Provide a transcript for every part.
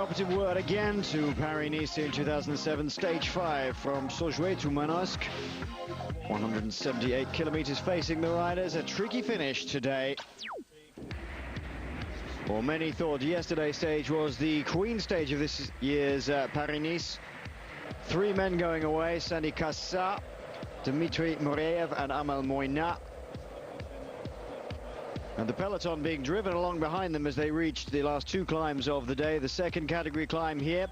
operative word again to Paris-Nice in 2007, stage 5 from Sojué to Manosque. 178 kilometers facing the riders, a tricky finish today. Well, many thought yesterday's stage was the Queen stage of this year's Paris-Nice. 3 men going away, Sandy Cassar, Dmitry Muryev and Amal Moina. And the peloton being driven along behind them as they reached the last 2 climbs of the day. The second category climb here,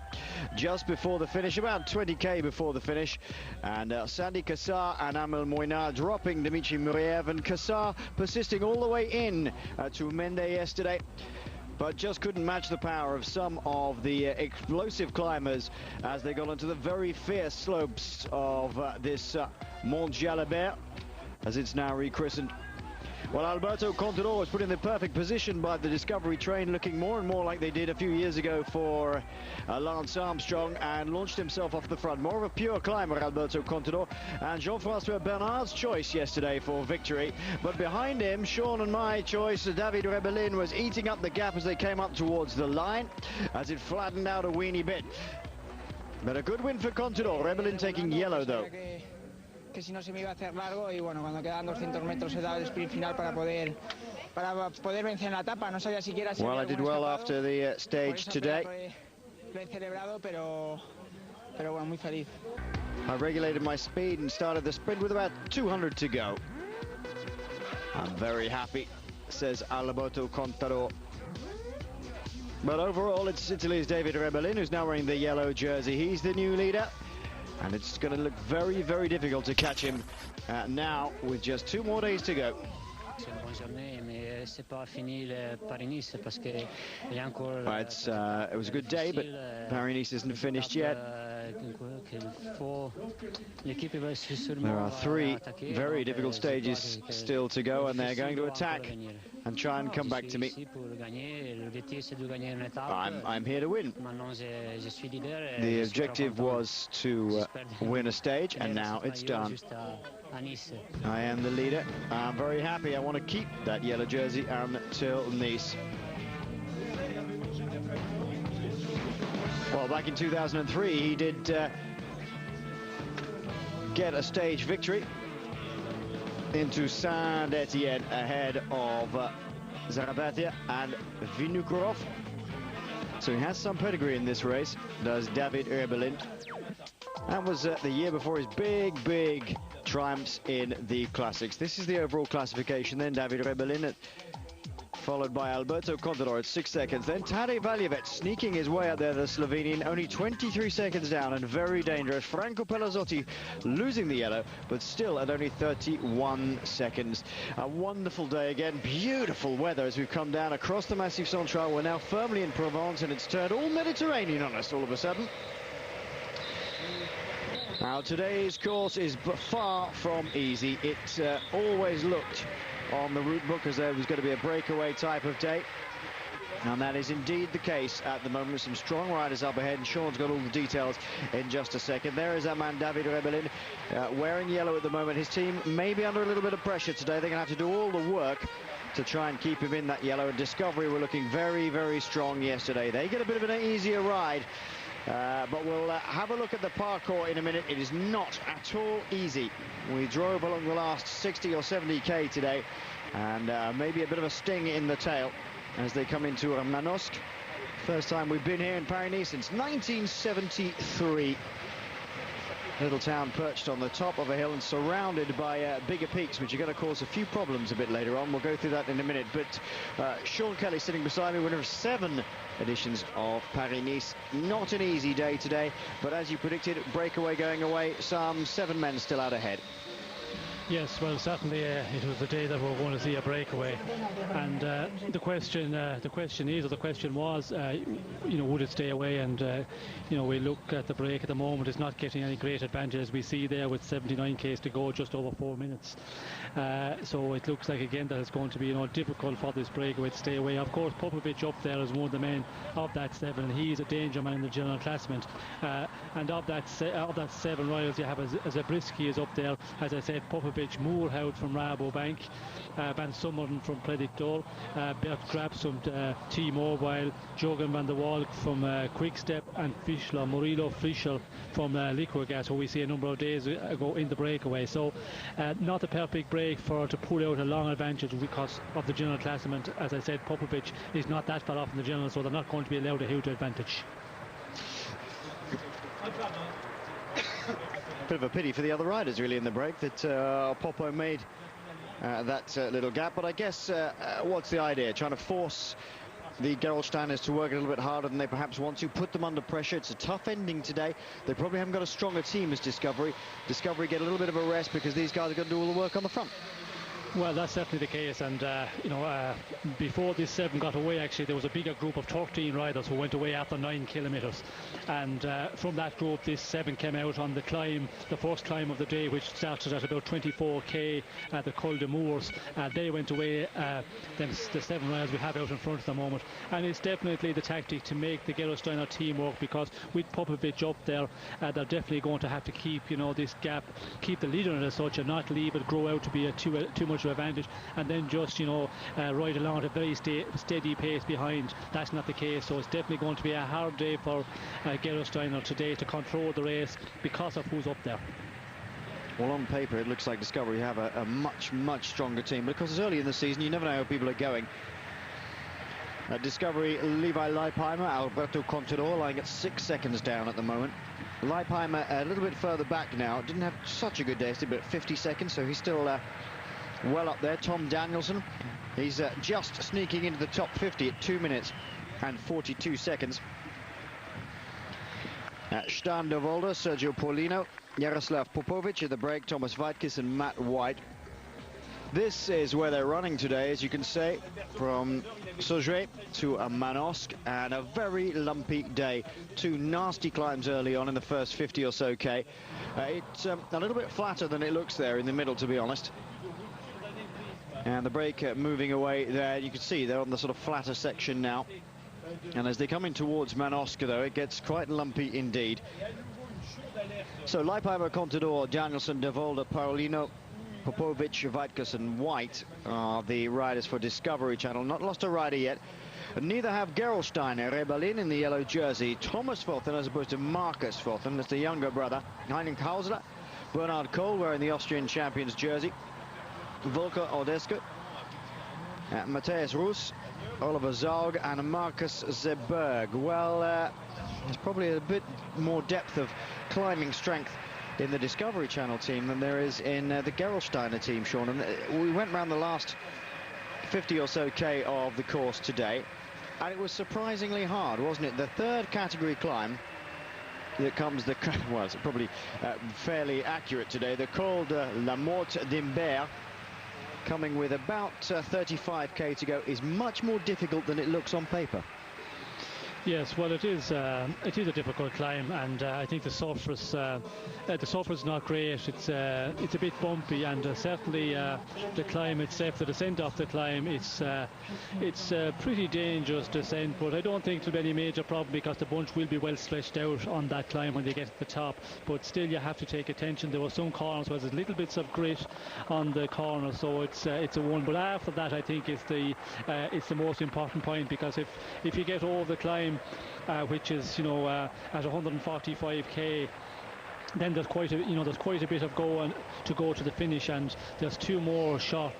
just before the finish, about 20k before the finish. And Sandy Cassar and Amal Moina dropping Dmitry Muryev, and Cassar persisting all the way in to Mende yesterday, but just couldn't match the power of some of the explosive climbers as they got onto the very fierce slopes of this Mont Jalabert, as it's now rechristened. Well, Alberto Contador was put in the perfect position by the Discovery train, looking more and more like they did a few years ago for Lance Armstrong, and launched himself off the front. More of a pure climber, Alberto Contador, and Jean-François Bernard's choice yesterday for victory. But behind him, Sean and my choice, David Rebellin, was eating up the gap as they came up towards the line, as it flattened out a weeny bit. But a good win for Contador. Rebellin taking yellow, though. Que si no se me iba a hacer largo, y bueno, cuando quedan 200 metros he dado el sprint final para poder vencer en la etapa. No sabía siquiera si well, I did well after the stage today. Lo he celebrado, pero bueno, muy feliz. I regulated my speed and started the sprint with about 200 to go. I'm very happy, says Alberto Contador. But overall, it's Italy's David Rebellin who's now wearing the yellow jersey. He's the new leader. And it's going to look very, very difficult to catch him now with just 2 more days to go. It was a good day, but Paris-Nice isn't finished yet. There are 3 very difficult stages still to go, and they're going to attack and try and come back to me. I'm here to win. The objective was to win a stage, and now it's done. I am the leader. I'm very happy. I want to keep that yellow jersey until Nice. Well, back in 2003, he did get a stage victory into Saint-Etienne ahead of Zarabatia and Vinokourov. So he has some pedigree in this race, does David Rebellin. That was the year before his big triumphs in the classics. This is the overall classification. Then David Rebellin, followed by Alberto Contador at 6 seconds. Then Tadej Valjevec sneaking his way out there, the Slovenian, only 23 seconds down and very dangerous. Franco Pelazzotti losing the yellow, but still at only 31 seconds. A wonderful day again, beautiful weather as we've come down across the Massif Central. We're now firmly in Provence, and it's turned all Mediterranean on us all of a sudden. Now, today's course is far from easy. It always looked on the route book as there was going to be a breakaway type of day, and that is indeed the case at the moment. Some strong riders up ahead, and Sean's got all the details in just a second. There is that man, David Rebellin, wearing yellow at the moment. His team may be under a little bit of pressure today. They're going to have to do all the work to try and keep him in that yellow. And Discovery were looking very, very strong yesterday. They get a bit of an easier ride. But we'll have a look at the parcours in a minute. It is not at all easy. We drove along the last 60 or 70k today, and maybe a bit of a sting in the tail as they come into Manosque. First time we've been here in Paris-Nice since 1973. Little town perched on the top of a hill and surrounded by bigger peaks, which are going to cause a few problems a bit later on. We'll go through that in a minute. But Sean Kelly sitting beside me, winner of 7 editions of Paris-Nice. Not an easy day today, but as you predicted, breakaway going away, some 7 men still out ahead. Yes, well, certainly it was the day that we're going to see a breakaway, and the question was, would it stay away? And we look at the break at the moment; it's not getting any great advantage, as we see there with 79 k's to go, just over 4 minutes. So it looks like again that it's going to be difficult for this breakaway to stay away. Of course, Popovic up there is one of the men of that 7, and he's a danger man in the general classement. And of that 7 riders, you have Zabriskie is up there, as I said, Popovic Popovic, Moorhout from Rabobank, Van Summeren from Predictor, Bert Grabsum, T-Mobile, Jogan van der Walk from Quickstep, and Fischler, Murillo Fischler from Liquorgas, who we see a number of days ago in the breakaway. So not a perfect break to pull out a long advantage because of the general classement. As I said, Popovic is not that far off in the general, so they're not going to be allowed a huge advantage. Bit of a pity for the other riders really in the break that Popo made that little gap, but I guess what's the idea? Trying to force the Gerolsteiners to work a little bit harder than they perhaps want to, put them under pressure. It's a tough ending today. They probably haven't got a stronger team as Discovery. Discovery get a little bit of a rest because these guys are going to do all the work on the front. Well, that's certainly the case, and before this 7 got away, actually there was a bigger group of 13 riders who went away after 9 kilometres, and from that group this 7 came out on the climb, the first climb of the day, which started at about 24k at the Col de Moors. They went away, the 7 riders we have out in front at the moment, and it's definitely the tactic to make the Gerolsteiner team work, because with Popovic up there, they're definitely going to have to keep this gap, keep the leader in as such, and not leave it grow out to be too much advantage, and then just ride along at a very steady pace behind. That's not the case, so it's definitely going to be a hard day for Gerolsteiner today to control the race because of who's up there. Well, on paper it looks like Discovery have a much stronger team, because it's early in the season, you never know how people are going. Discovery, Levi Leipheimer, Alberto Contador lying at 6 seconds down at the moment. Leipheimer a little bit further back now, didn't have such a good day, but 50 seconds, so he's still well up there. Tom Danielson, he's just sneaking into the top 50 at 2 minutes and 42 seconds. Stan de Volder, Sergio Paulino, Jaroslav Popovic at the break, Thomas Weidkes and Matt White. This is where they're running today, as you can say, from Sogé to Manosque, and a very lumpy day. 2 nasty climbs early on in the first 50 or so K. It's a little bit flatter than it looks there in the middle, to be honest. And the break moving away there, you can see they're on the sort of flatter section now. And as they come in towards Manosque, though, it gets quite lumpy indeed. So Leipheimer, Contador, Danielson, De Volder, Paulino, Popovic, Weidkes and White are the riders for Discovery Channel. Not lost a rider yet. Neither have Gerolsteiner, Rebellin in the yellow jersey, Thomas Veughten as opposed to Marcus Veughten, that's the younger brother, Heinrich Hausler, Bernhard Kohl wearing the Austrian champions jersey, Volker Odesco, Matthias Roos, Oliver Zaug and Marcus Zeberg. Well, there's probably a bit more depth of climbing strength in the Discovery Channel team than there is in the Gerolsteiner team, Sean. And we went around the last 50 or so K of the course today, and it was surprisingly hard, wasn't it? The third category climb that comes well, it's probably fairly accurate today. They're called La Morte d'Imbert, coming with about 35k to go, is much more difficult than it looks on paper. Yes, well, it is a difficult climb, and I think the surface is not great. It's a bit bumpy, and certainly the climb itself, the descent off the climb, it's a pretty dangerous descent, but I don't think there'll be any major problem because the bunch will be well stretched out on that climb when they get to the top. But still, you have to take attention. There were some corners where there's little bits of grit on the corner, so it's a one. But after that, I think it's the most important point, because if you get over the climb, which is at 145k, then there's quite a bit of to go to the finish, and there's 2 more short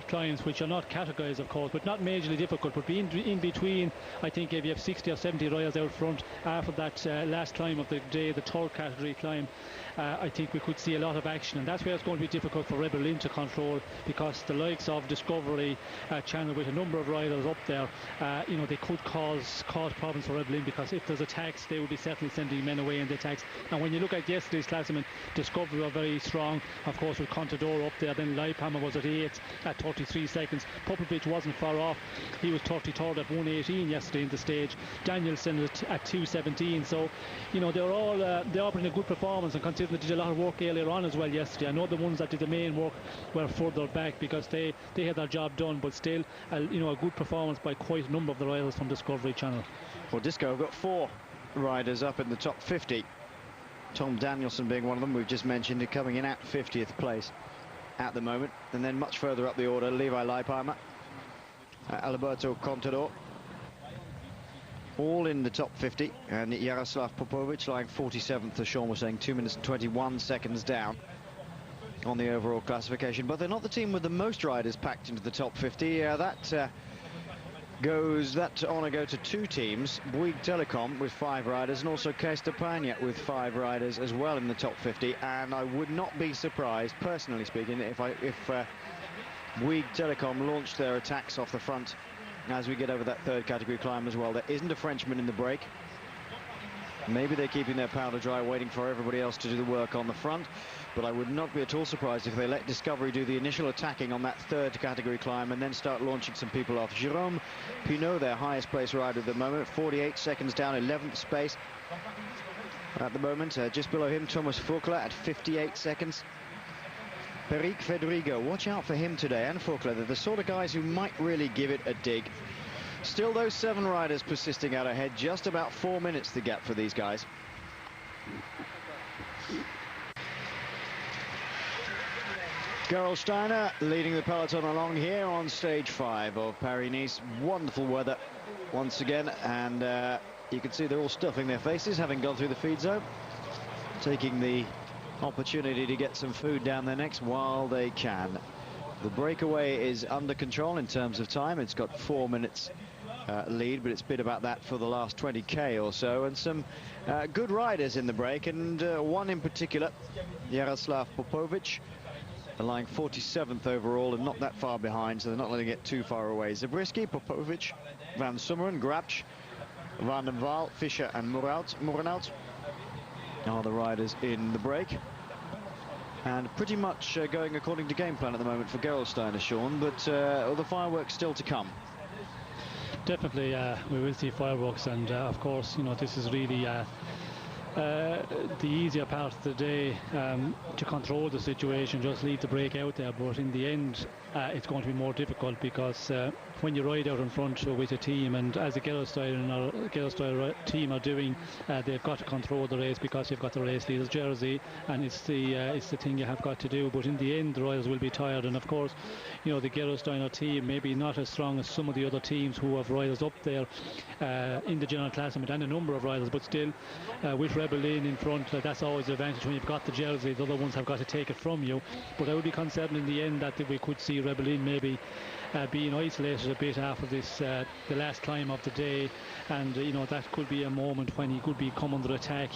climbs which are not categorized, of course, but not majorly difficult, but in between. I think if you have 60 or 70 riders out front after that last climb of the day, the 3rd category climb, I think we could see a lot of action, and that's where it's going to be difficult for Rebel Lynn to control, because the likes of Discovery Channel, with a number of riders up there, they could cause problems for Rebel Lynn, because if there's attacks, they will be certainly sending men away in the attacks. And when you look at yesterday's classement, Discovery were very strong, of course, with Contador up there. Then Leipheimer was at 8 at 33 seconds. Popovic wasn't far off. He was 33rd at 1:18 yesterday in the stage. Danielson at 2:17. So, they're all putting a good performance, and considering they did a lot of work earlier on as well yesterday. I know the ones that did the main work were further back because they had their job done, but still, a good performance by quite a number of the riders from Discovery Channel. Well, Disco have got 4 riders up in the top 50. Tom Danielson being one of them, we've just mentioned, coming in at 50th place. at the moment. And then much further up the order, Levi Leipheimer, Alberto Contador, all in the top 50, and Jaroslav Popovic lying 47th, as Sean was saying, 2 minutes and 21 seconds down on the overall classification. But they're not the team with the most riders packed into the top 50. That honour go to two teams, Bouygues Telecom with 5 riders, and also Caisse d'Epargne with 5 riders as well in the top 50. And I would not be surprised, personally speaking, if Bouygues Telecom launched their attacks off the front as we get over that third category climb as well. There isn't a Frenchman in the break. Maybe they're keeping their powder dry, waiting for everybody else to do the work on the front. But I would not be at all surprised if they let Discovery do the initial attacking on that third category climb and then start launching some people off. Jérôme Pinot, their highest place rider at the moment, 48 seconds down, 11th space at the moment. Just below him, Thomas Voeckler at 58 seconds. Perique Federico, watch out for him today, and Voeckler. They're the sort of guys who might really give it a dig. Still those 7 riders persisting out ahead, just about 4 minutes the gap for these guys. Gerolsteiner leading the peloton along here on stage 5 of Paris-Nice. Wonderful weather once again, and you can see they're all stuffing their faces, having gone through the feed zone, taking the opportunity to get some food down their necks while they can. The breakaway is under control in terms of time. It's got 4 minutes lead, but it's been about that for the last 20k or so, and some good riders in the break, and one in particular, Jaroslav Popovic, lying 47th overall and not that far behind, so they're not letting it get too far away. Zabriskie, Popovic, Van Summeren, Grabsch, Van den Waal, Fischer and Moerenhout are the riders in the break. And pretty much going according to game plan at the moment for Gerolsteiner, Sean, but all the fireworks still to come. Definitely, we will see fireworks, and of course, you know, this is really the easier part of the day to control the situation, just leave the break out there. But in the end, it's going to be more difficult, because when you ride out in front with a team, and as the Gerolsteiner team are doing, they've got to control the race, because you've got the race leader's jersey, and it's the thing you have got to do. But in the end, the riders will be tired, and of course, you know, the Gerolsteiner team maybe not as strong as some of the other teams who have riders up there in the general classement, and a number of riders, but still with Rebel Lane in front, that's always an advantage when you've got the jersey. The other ones have got to take it from you. But I would be concerned in the end that we could see Rebel Lane maybe being isolated a bit after this the last climb of the day, and you know, that could be a moment when he could come under attack.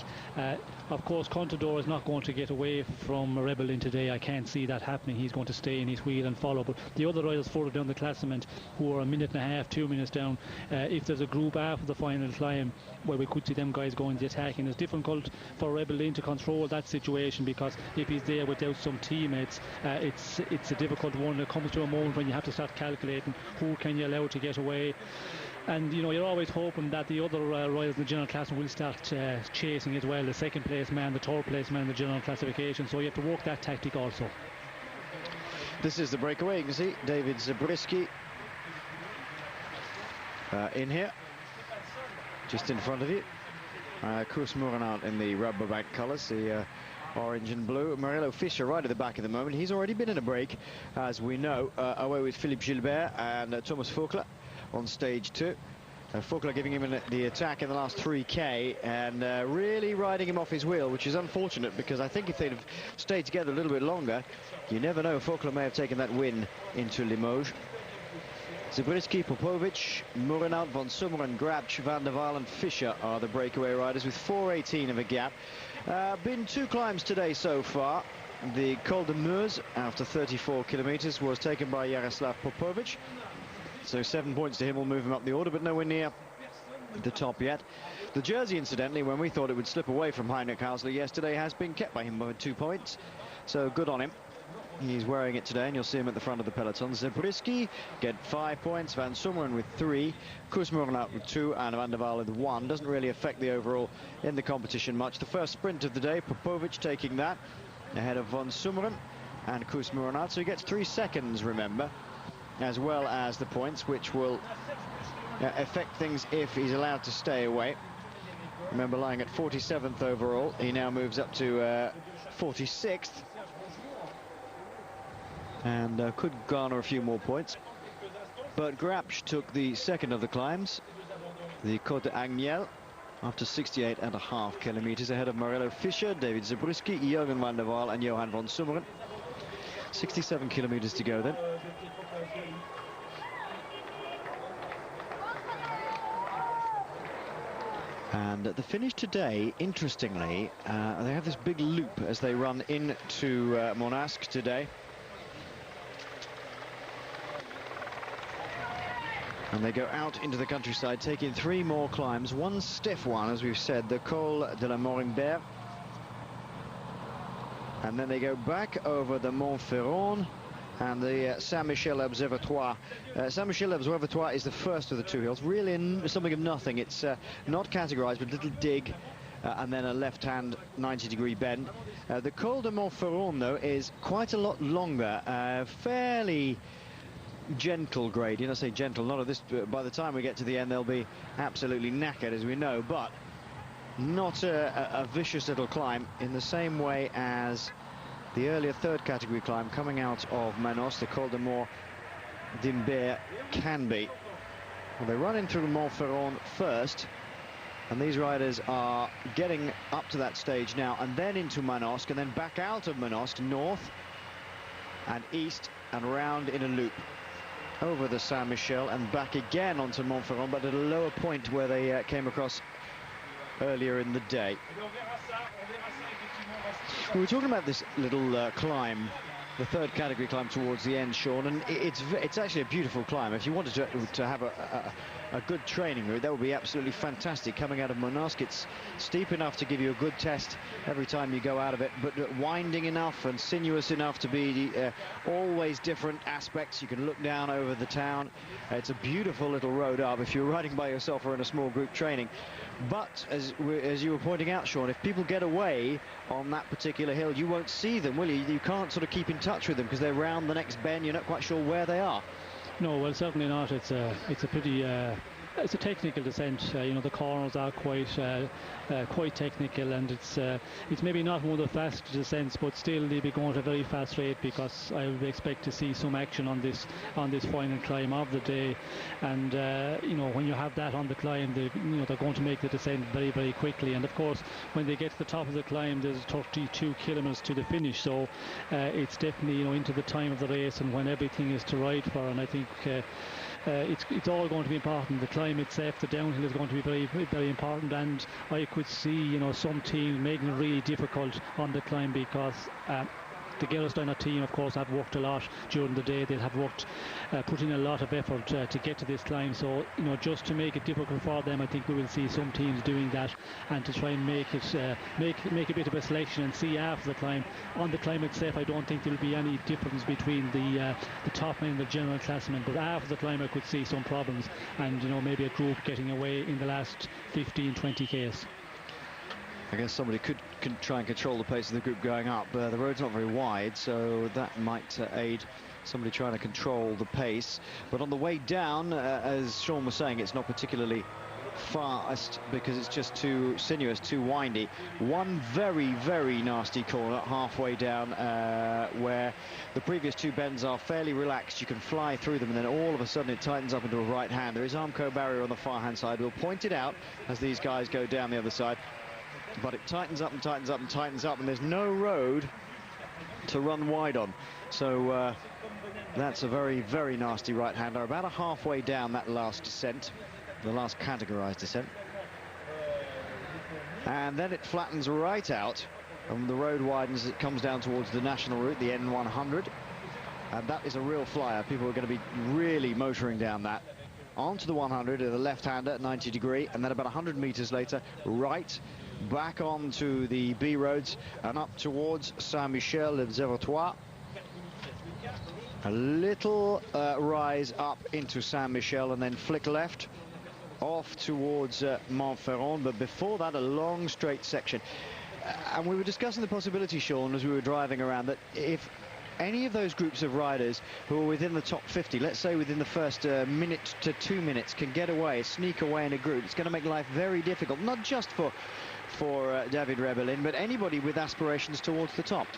Of course, Contador is not going to get away from Rebel Lane today. I can't see that happening. He's going to stay in his wheel and follow. But the other riders further down the classement, who are a minute and a half, 2 minutes down, if there's a group after the final climb where we could see them guys going to attack, and it's difficult for Rebel Lane to control that situation, because if he's there without some teammates, it's a difficult one. It comes to a moment when you have to start calculating who can you allow to get away. And you know, you're always hoping that the other riders in the general class will start chasing as well, the second place man, the third place man in the general classification. So you have to work that tactic also. This is the breakaway. You can see David Zabriskie in here, just in front of you. Koos Moerenhout in the rubber bank colours, the orange and blue. Murilo Fischer right at the back at the moment. He's already been in a break, as we know, away with Philippe Gilbert and Thomas Voeckler on stage 2. Voeckler giving him the attack in the last 3k, and really riding him off his wheel, which is unfortunate, because I think if they'd have stayed together a little bit longer, you never know, Voeckler may have taken that win into Limoges. Zabriskie, Popovic, Moerenhout, Van Summeren, Grabsch, Van der Waal and Fischer are the breakaway riders with 4:18 of a gap. Been 2 climbs today so far. The Col de Meuse, after 34 kilometers, was taken by Jaroslav Popovic. So 7 points to him will move him up the order, but nowhere near the top yet. The jersey, incidentally, when we thought it would slip away from Heinrich Hausler yesterday, has been kept by him by 2 points. So good on him. He's wearing it today, and you'll see him at the front of the peloton. Zabriskie get 5 points, Van Summeren with 3, Koos Moerenhout with 2, and Van der Waal with 1. Doesn't really affect the overall in the competition much. The first sprint of the day, Popovic taking that ahead of Van Summeren and Koos Moerenhout. So he gets 3 seconds, remember, as well as the points, which will affect things if he's allowed to stay away. Remember, lying at 47th overall, he now moves up to 46th. and could garner a few more points. But Grapsch took the second of the climbs, the Côte d'Agniel, after 68.5 kilometers, ahead of Morello Fischer, David Zabriskie, Jürgen van der Waal and Johan van Summeren. 67 kilometers to go then. And at the finish today, interestingly, they have this big loop as they run into Monasque today. And they go out into the countryside, taking 3 more climbs. One stiff one, as we've said, the Col de la Morimbert. And then they go back over the Montferrand and the Saint-Michel Observatoire. Saint-Michel Observatoire is the first of the 2 hills, really something of nothing. It's not categorized, but a little dig and then a left-hand 90-degree bend. The Col de Montferrand, though, is quite a lot longer, fairly gentle grade. I say gentle, not of this, by the time we get to the end they'll be absolutely knackered, as we know, but not a vicious little climb in the same way as the earlier 3rd category climb coming out of Manosque, the Col de Morimbert can be. Well, they run in through Montferrand first, and these riders are getting up to that stage now, and then into Manosque, and then back out of Manosque, north and east and round in a loop over the Saint-Michel and back again onto Montferrand, but at a lower point where they came across earlier in the day. We were talking about this little climb, the 3rd category climb towards the end, Sean, and it's actually a beautiful climb. If you wanted to have a good training route, that would be absolutely fantastic. Coming out of Monasque, it's steep enough to give you a good test every time you go out of it, but winding enough and sinuous enough to be always different aspects. You can look down over the town. It's a beautiful little road up if you're riding by yourself or in a small group training. But as you were pointing out, Sean, if people get away on that particular hill, you won't see them, will you? You can't sort of keep in touch with them because they're round the next bend. You're not quite sure where they are. No, well, certainly not. It's a pretty it's a technical descent. The corners are quite technical, and it's maybe not one of the fastest descents, but still they'll be going at a very fast rate, because I would expect to see some action on this final climb of the day. And when you have that on the climb, they're going to make the descent very, very quickly. And of course, when they get to the top of the climb, there's 32 kilometers to the finish, so it's definitely into the time of the race and when everything is to ride for. And I think it's all going to be important. The climb itself, the downhill, is going to be very, very important, and I could see some teams making it really difficult on the climb, because the Gerolsteiner team, of course, have worked a lot during the day. They have worked, put in a lot of effort to get to this climb. So, just to make it difficult for them, I think we will see some teams doing that, and to try and make it make a bit of a selection and see after the climb. On the climb itself, I don't think there will be any difference between the top men and the general classmen. But after the climb, I could see some problems, and maybe a group getting away in the last 15-20 k's. I guess somebody could try and control the pace of the group going up. The road's not very wide, so that might aid somebody trying to control the pace. But on the way down, as Sean was saying, it's not particularly fast because it's just too sinuous, too windy. One very, very nasty corner halfway down where the previous 2 bends are fairly relaxed. You can fly through them, and then all of a sudden it tightens up into a right hand. There is Armco barrier on the far hand side. We'll point it out as these guys go down the other side. But it tightens up and tightens up and tightens up, and there's no road to run wide on. So that's a very, very nasty right-hander. About a halfway down that last descent, the last categorized descent. And then it flattens right out, and the road widens. It comes down towards the national route, the N100. And that is a real flyer. People are going to be really motoring down that. Onto the 100, the left-hander at 90 degree, and then about 100 meters later, right, back onto the B roads and up towards Saint-Michel Observatoire. A little rise up into Saint-Michel and then flick left off towards Montferrand, but before that a long straight section. And we were discussing the possibility, Sean, as we were driving around, that if any of those groups of riders who are within the top 50, let's say within the first minute to 2 minutes, can get away, sneak away in a group, it's going to make life very difficult, not just for David Rebellin, but anybody with aspirations towards the top.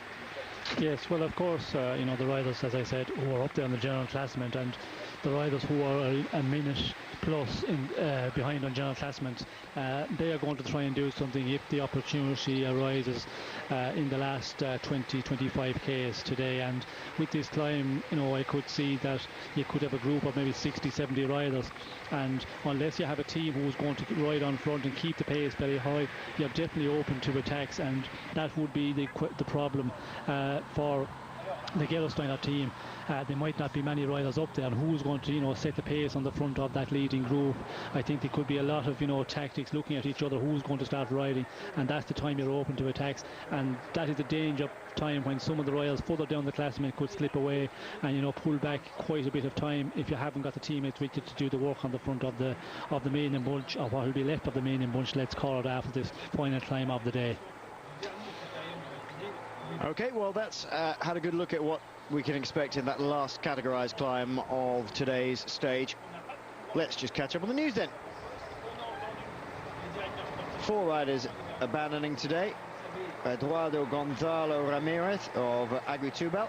Yes, well, of course, you know, the riders, as I said, who are up there on the general classement, and the riders who are a minute plus behind on general classement, they are going to try and do something if the opportunity arises in the last 20-25 Ks today. And with this climb, you know, I could see that you could have a group of maybe 60-70 riders, and unless you have a team who's going to ride on front and keep the pace very high, you're definitely open to attacks, and that would be the problem for the Gerolsteiner team. There might not be many riders up there, and who's going to, you know, set the pace on the front of that leading group? I think there could be a lot of, you know, tactics, looking at each other, who's going to start riding, and that's the time you're open to attacks. And that is the danger time when some of the riders further down the classement could slip away and, you know, pull back quite a bit of time if you haven't got the teammates with you to do the work on the front of the main bunch, or what will be left of the main bunch, let's call it, after this final climb of the day. Okay, well, that's had a good look at what we can expect in that last categorized climb of today's stage. Let's just catch up on the news then. 4 riders abandoning today. Eduardo Gonzalo Ramirez of Agritubal,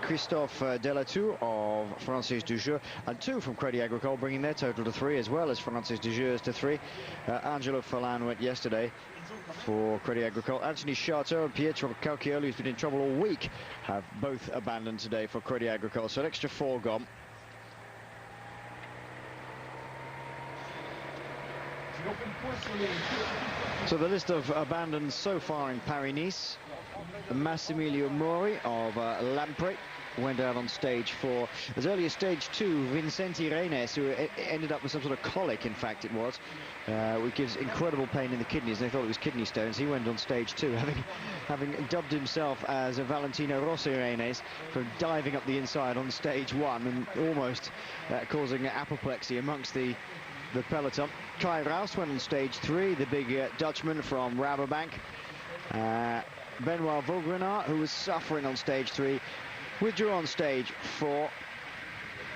Christophe Delatour of Francis Dujeux, and 2 from Crédit Agricole, bringing their total to 3, as well as Francis Dujeux to 3. Angelo Furlan went yesterday for Crédit Agricole. Anthony Charteau and Pietro Calchioli, who's been in trouble all week, have both abandoned today for Crédit Agricole, so an extra 4 gone. So the list of abandoned so far in Paris-Nice: Massimilio Mori of Lampre went out on stage 4. As early as stage 2, Vincenti Reines, who ended up with some sort of colic, in fact it was, which gives incredible pain in the kidneys. They thought it was kidney stones. He went on stage 2, having dubbed himself as Valentino Rossi Reines for diving up the inside on stage 1 and almost causing apoplexy amongst the peloton. Kai Rouse went on stage 3, the big Dutchman from Rabobank. Benoit Vaugrenard, who was suffering on stage 3, withdrew on stage 4,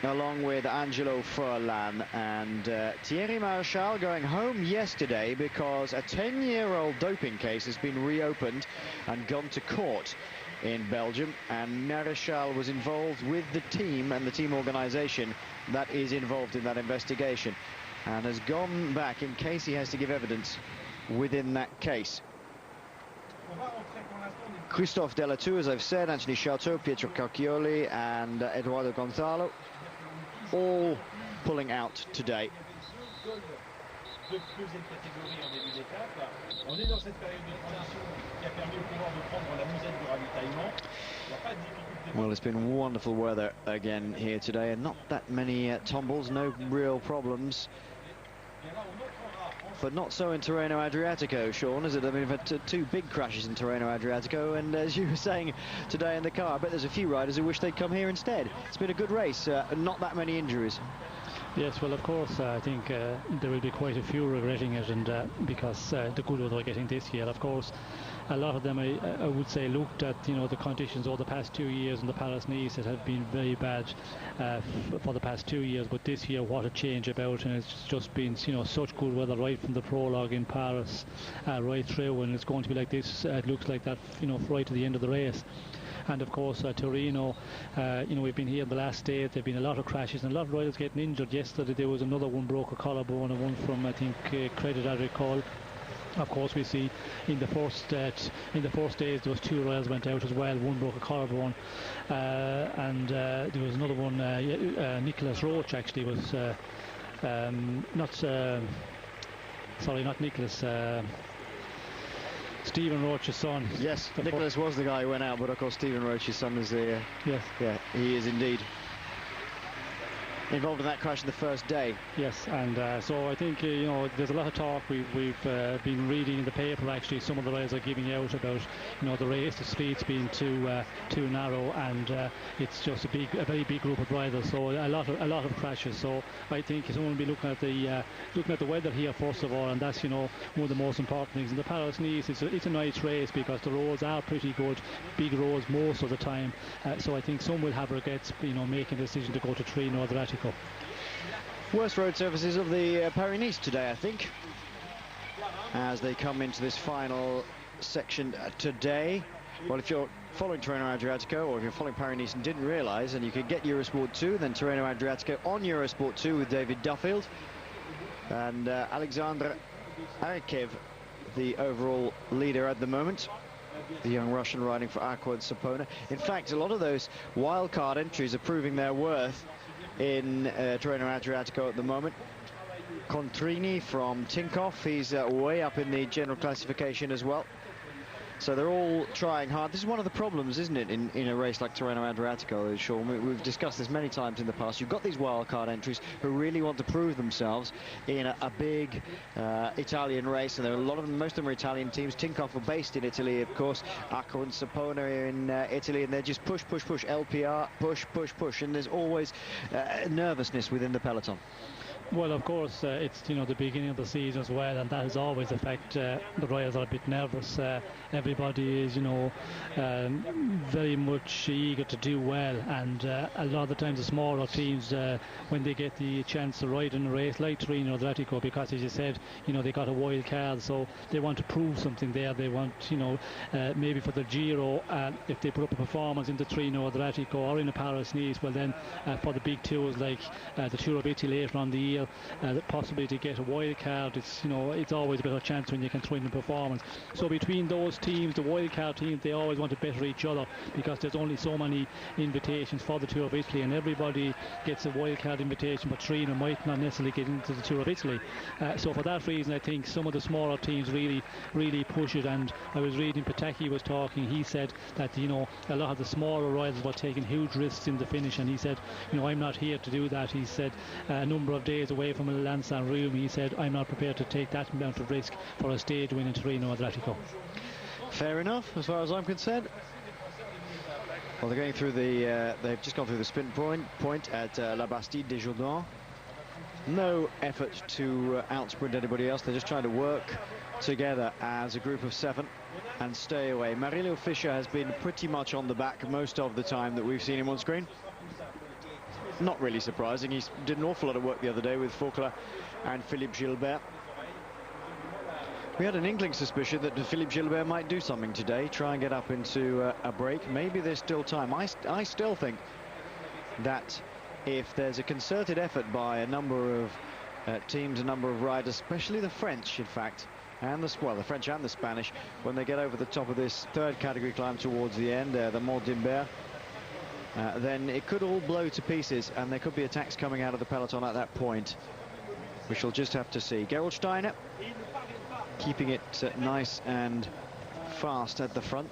along with Angelo Furlan. And Thierry Marchal going home yesterday because a 10-year-old doping case has been reopened and gone to court in Belgium, and Marchal was involved with the team and the team organisation that is involved in that investigation, and has gone back in case he has to give evidence within that case. Christophe Delatour, as I've said, Anthony Charteau, Pietro Calchioli and Eduardo Gonzalo, all pulling out today. Well, it's been wonderful weather again here today, and not that many tumbles, no real problems. But not so in Tirreno Adriatico, Sean, is it? I mean, we've had 2 big crashes in Tirreno Adriatico, and as you were saying today in the car, I bet there's a few riders who wish they'd come here instead. It's been a good race, not that many injuries. Yes, well, of course, I think there will be quite a few regretting it, and because the good ones are getting this year, of course. A lot of them, I would say, looked at, you know, the conditions over the past 2 years in the Paris-Nice. It had been very bad for the past 2 years, but this year, what a change about, and it's just been, you know, such good weather right from the prologue in Paris right through, and it's going to be like this. It looks like that, you know, right to the end of the race. And of course, Torino, you know, we've been here the last day. There've been a lot of crashes and a lot of riders getting injured. Yesterday there was another one broke a collarbone, and one from, I think, Crédit Agricole. Of course, we see in the first days there was 2 riders went out as well. One broke a collarbone, and there was another one. Nicholas Roach actually was not Nicholas. Stephen Roach's son. Yes, Nicholas was the guy who went out, but of course Stephen Roach's son is the... yes. Yeah, he is indeed involved in that crash in the first day. Yes, and so I think, you know, there's a lot of talk. We've been reading in the paper, actually, some of the riders are giving out about, you know, the race, the streets being too narrow, and it's just a very big group of riders, so a lot of crashes. So I think someone will be looking at the weather here first of all, and that's, you know, one of the most important things. In the Paris-Nice, it's a nice race because the roads are pretty good, big roads most of the time. So I think some will have regrets, you know, making the decision to go to Tirreno Adriatico. Worst road surfaces of the Paris-Nice today, I think, as they come into this final section today. Well, if you're following Tirreno Adriatico, or if you're following Paris-Nice and didn't realise, and you could get Eurosport 2, then Tirreno Adriatico on Eurosport 2 with David Duffield and Alexander Arekev, the overall leader at the moment, the young Russian riding for Aqua and Sapona. In fact, a lot of those wildcard entries are proving their worth in Tirreno Adriatico at the moment. Contrini from Tinkoff, he's way up in the general classification as well. So they're all trying hard. This is one of the problems, isn't it, in a race like Tirreno Adriatico, Sean? We've discussed this many times in the past. You've got these wildcard entries who really want to prove themselves in a big Italian race, and there are a lot of them, most of them are Italian teams. Tinkoff are based in Italy, of course. Aqua and Sapona are in Italy, and they're just push, push, push, LPR, push, push, push, and there's always nervousness within the peloton. Well, of course, it's the beginning of the season as well, and that has always affected the riders are a bit nervous. Everybody is, very much eager to do well, and a lot of the times the smaller teams, when they get the chance to ride in a race like Tirreno Adriatico, because as you said, they got a wild card, so they want to prove something there. They want, maybe for the Giro, if they put up a performance in the Tirreno Adriatico or in a Paris-Nice, well then for the big tours like the Tour of Italy later on the year, possibly to get a wild card, it's always a better chance when you can throw in a performance. So between those teams, the wild card teams, they always want to better each other, because there's only so many invitations for the Tour of Italy, and everybody gets a wild card invitation, but Tirreno might not necessarily get into the Tour of Italy. So for that reason, I think some of the smaller teams really push it. And I was reading, Pataki was talking, he said that a lot of the smaller riders were taking huge risks in the finish, and he said, I'm not here to do that. He said a number of days away from Milan San Remo, he said, I'm not prepared to take that amount of risk for a stage win in Tirreno Adriatico. Fair enough, as far as I'm concerned. Well, they're going through they've just gone through the sprint point at La Bastide des Jourdains. No effort to outsprint anybody else. They're just trying to work together as a group of 7 and stay away. Marilio Fischer has been pretty much on the back most of the time that we've seen him on screen. Not really surprising. He did an awful lot of work the other day with Faulkner and Philippe Gilbert. We had an inkling suspicion that Philippe Gilbert might do something today, try and get up into a break. Maybe there's still time. I still think that if there's a concerted effort by a number of teams, a number of riders, especially the French, in fact, and the French and the Spanish, when they get over the top of this third category climb towards the end, the Mont d'Imbert, then it could all blow to pieces, and there could be attacks coming out of the peloton at that point. We shall just have to see. Gerolsteiner keeping it nice and fast at the front.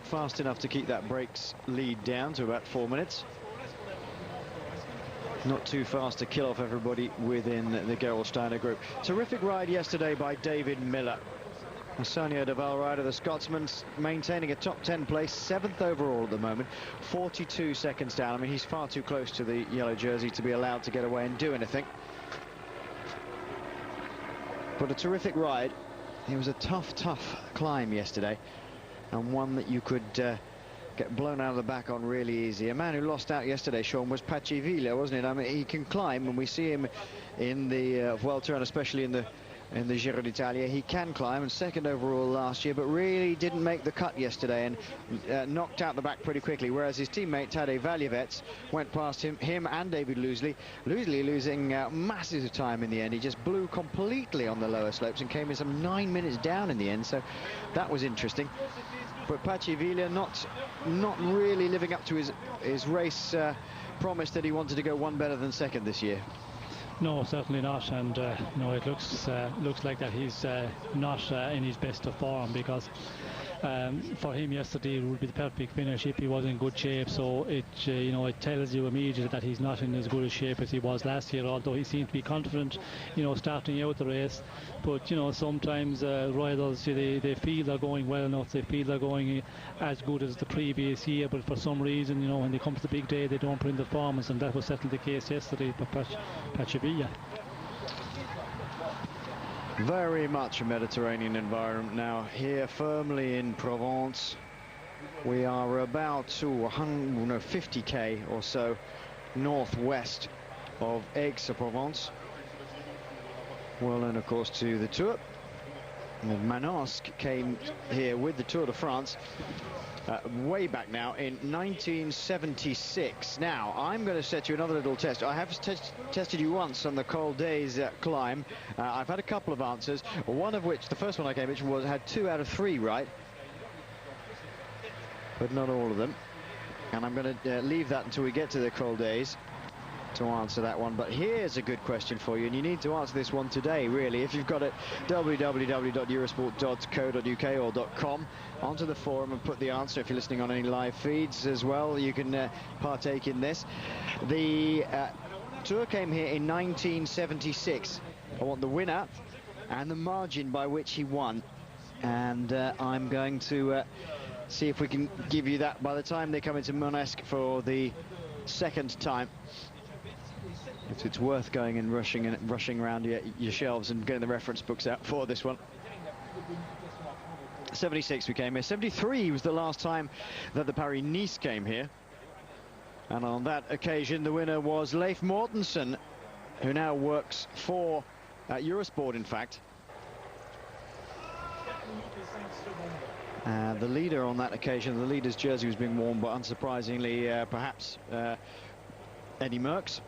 Fast enough to keep that brakes lead down to about 4 minutes. Not too fast to kill off everybody within the Gerolsteiner group. Terrific ride yesterday by David Miller. Sonia de Valrider, the Scotsman, maintaining a top 10 place, 7th overall at the moment, 42 seconds down. I mean, he's far too close to the yellow jersey to be allowed to get away and do anything. But a terrific ride. It was a tough climb yesterday, and one that you could get blown out of the back on really easy. A man who lost out yesterday, Sean, was Pacivilia, wasn't it? I mean, he can climb, and we see him in the Vuelta, and especially in the Giro d'Italia. He can climb, and 2nd overall last year, but really didn't make the cut yesterday, and knocked out the back pretty quickly, whereas his teammate Tadej Valjevets went past him and David Loosely losing masses of time in the end. He just blew completely on the lower slopes and came in some 9 minutes down in the end, so that was interesting. But Pacivilia not really living up to his race promise that he wanted to go one better than 2nd this year. No, certainly not, and no, it looks like that he's not in his best of form, because for him yesterday it would be the perfect finish if he was in good shape. So it it tells you immediately that he's not in as good a shape as he was last year, although he seemed to be confident starting out the race. But sometimes riders, they feel they're going well enough, they feel they're going as good as the previous year, but for some reason when they come to the big day they don't put in the performance, and that was certainly the case yesterday for Pacivilia. Very much a Mediterranean environment now here, firmly in Provence. We are about 50k or so northwest of Aix-en-Provence, well known of course to the Tour. And Manosque came here with the Tour de France way back now in 1976. Now, I'm going to set you another little test. I have tested you once on the Col d'Aise climb. I've had a couple of answers, one of which, the first one I came in was, had 2 out of 3 right, but not all of them. And I'm going to leave that until we get to the Col d'Aise to answer that one. But here's a good question for you, and you need to answer this one today, really. If you've got it, www.eurosport.co.uk or .com, onto the forum and put the answer. If you're listening on any live feeds as well, you can partake in this. The Tour came here in 1976. I want the winner and the margin by which he won, and I'm going to see if we can give you that by the time they come into Manosque for the second time. If it's worth going and rushing around your shelves and getting the reference books out for this one. 76 we came here. 73 was the last time that the Paris-Nice came here, and on that occasion the winner was Leif Mortensen, who now works for Eurosport, in fact. The leader on that occasion, the leader's jersey was being worn, but unsurprisingly perhaps Eddy Merckx.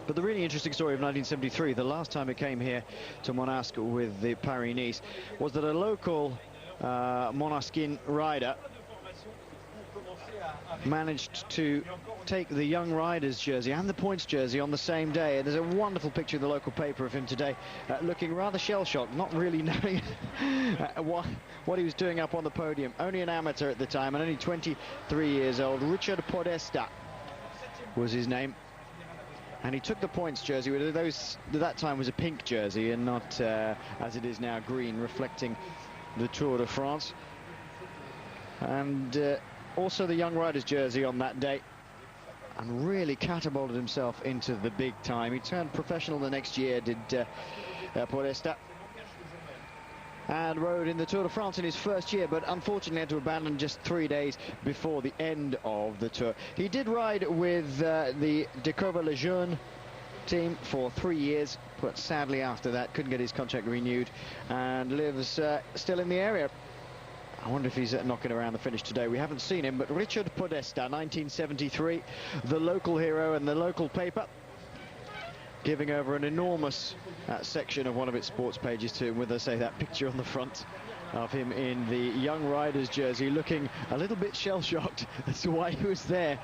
But the really interesting story of 1973, the last time it came here to Manosque with the Paris-Nice, was that a local Monosquin rider managed to take the Young Riders jersey and the points jersey on the same day. And there's a wonderful picture in the local paper of him today, looking rather shell-shocked, not really knowing what he was doing up on the podium. Only an amateur at the time, and only 23 years old. Richard Podesta was his name. And he took the points jersey, which that time was a pink jersey and not, as it is now, green, reflecting the Tour de France. And also the Young Riders jersey on that day, and really catapulted himself into the big time. He turned professional the next year, did Podesta, and rode in the Tour de France in his first year, but unfortunately had to abandon just 3 days before the end of the Tour. He did ride with the Deceuninck Lejeune team for 3 years, but sadly after that couldn't get his contract renewed and lives still in the area. I wonder if he's knocking around the finish today. We haven't seen him, but Richard Podesta, 1973, the local hero and the local paper, giving over an enormous section of one of its sports pages to him, with, I say, that picture on the front of him in the Young Riders jersey, looking a little bit shell-shocked as to why he was there.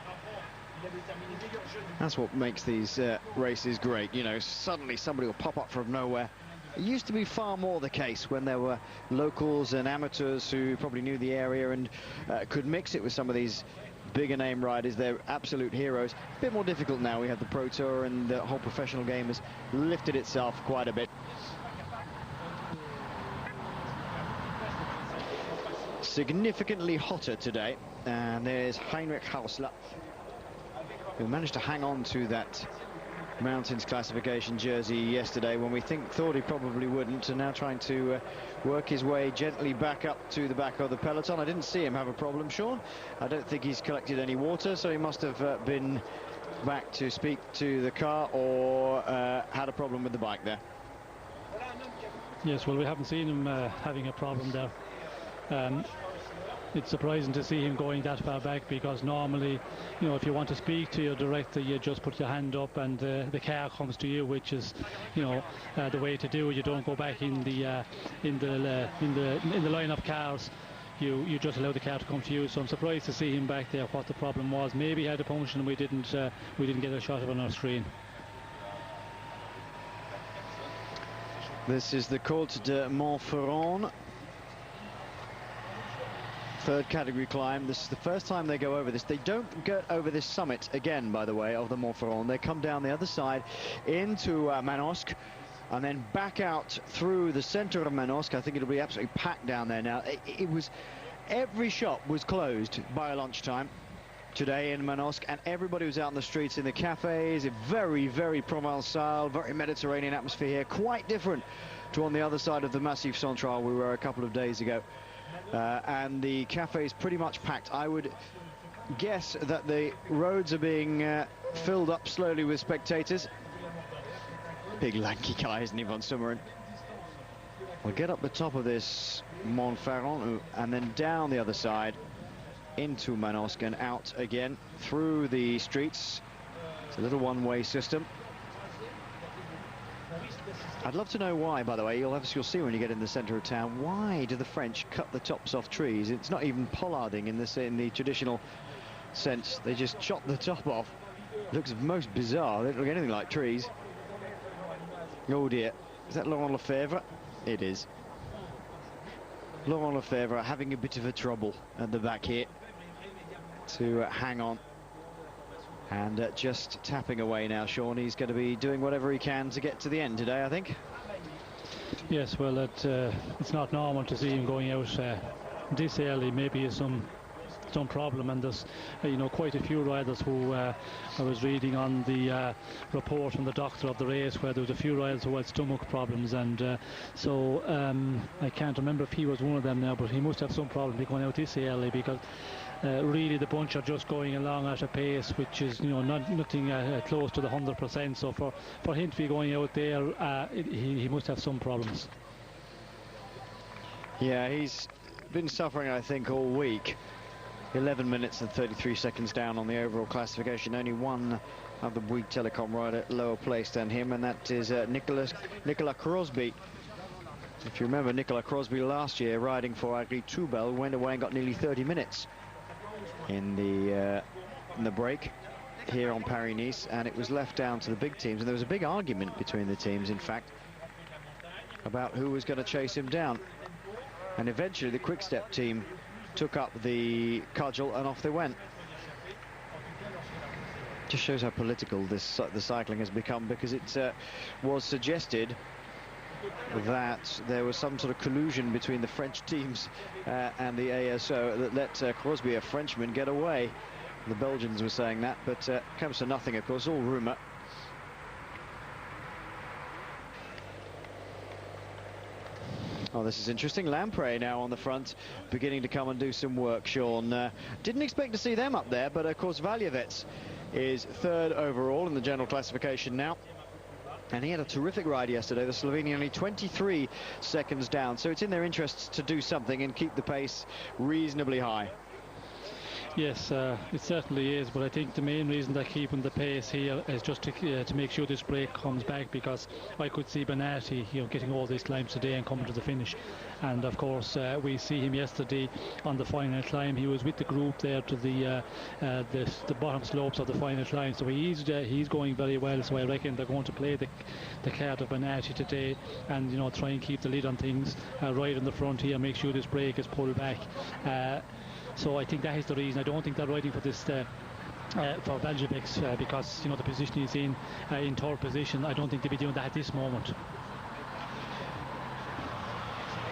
That's what makes these races great, you know. Suddenly somebody will pop up from nowhere. It used to be far more the case when there were locals and amateurs who probably knew the area and could mix it with some of these bigger name riders. They're absolute heroes. A bit more difficult now. We have the Pro Tour, and the whole professional game has lifted itself quite a bit. Significantly hotter today, and there's Heinrich Hausler, who managed to hang on to that mountains classification jersey yesterday when we thought he probably wouldn't, and now trying to work his way gently back up to the back of the peloton. I didn't see him have a problem, Sean. I don't think he's collected any water, so he must have been back to speak to the car, or had a problem with the bike there. Yes, well, we haven't seen him having a problem there. It's surprising to see him going that far back, because normally, you know, if you want to speak to your director, you just put your hand up and the car comes to you, which is, you know, the way to do it. You don't go back in the line of cars. You just allow the car to come to you. So I'm surprised to see him back there. What the problem was? Maybe he had a puncture and we didn't get a shot of it on our screen. This is the Côte de Montferrand. Third category climb. This is the first time they go over this. They don't go over this summit again, by the way, of the Montferrand. They come down the other side into Manosque, and then back out through the center of Manosque. I think it'll be absolutely packed down there now. It was, every shop was closed by lunchtime today in Manosque, and everybody was out in the streets, in the cafes. A very, very Provençal, very Mediterranean atmosphere here. Quite different to on the other side of the Massif Central we were a couple of days ago. And the cafes pretty much packed. I would guess that the roads are being filled up slowly with spectators. Big lanky guy, isn't he, Von Summeren? We'll get up the top of this Montferrand and then down the other side into Manosque and out again through the streets. It's a little one-way system. I'd love to know why, by the way. You'll see when you get in the centre of town. Why do the French cut the tops off trees? It's not even pollarding in the traditional sense. They just chop the top off. Looks most bizarre. They don't look anything like trees. Oh dear. Is that Laurent Lefebvre? It is. Laurent Lefebvre having a bit of a trouble at the back here to hang on. And just tapping away now, Sean. He's going to be doing whatever he can to get to the end today, I think. Yes, well, it's not normal to see him going out this early. Maybe some problem, and there's quite a few riders who I was reading on the report from the doctor of the race where there was a few riders who had stomach problems, and so I can't remember if he was one of them now, but he must have some problem going out this early, because really the bunch are just going along at a pace which is nothing close to the 100%, so for him to be going out there, he must have some problems. Yeah, he's been suffering, I think, all week. 11 minutes and 33 seconds down on the overall classification. Only one of the Bouygues Telecom rider lower placed than him, and that is Nicolas Crosby. If you remember, Nicolas Crosby last year riding for Agri Toubel went away and got nearly 30 minutes in the break here on Paris-Nice, and it was left down to the big teams, and there was a big argument between the teams, in fact, about who was going to chase him down. And eventually the Quick-Step team took up the cudgel and off they went. Just shows how political the cycling has become, because it was suggested that there was some sort of collusion between the French teams and the ASO that let Crosby, a Frenchman, get away. The Belgians were saying that, but comes to nothing, of course, all rumour. Oh, this is interesting. Lamprey now on the front, beginning to come and do some work, Sean. Didn't expect to see them up there, but of course Valjevets is third overall in the general classification now. And he had a terrific ride yesterday. The Slovenian only 23 seconds down, so it's in their interests to do something and keep the pace reasonably high. Yes, it certainly is, but I think the main reason they're keeping the pace here is just to make sure this break comes back, because I could see Bennati, getting all these climbs today and coming to the finish. And of course, we see him yesterday on the final climb. He was with the group there to the bottom slopes of the final climb, so he's going very well. So I reckon they're going to play the card of Bennati today, and try and keep the lid on things right in the front here, make sure this break is pulled back. So I think that is the reason. I don't think they're riding for this for Valjevets because the position he's in third position. I don't think they'll be doing that at this moment.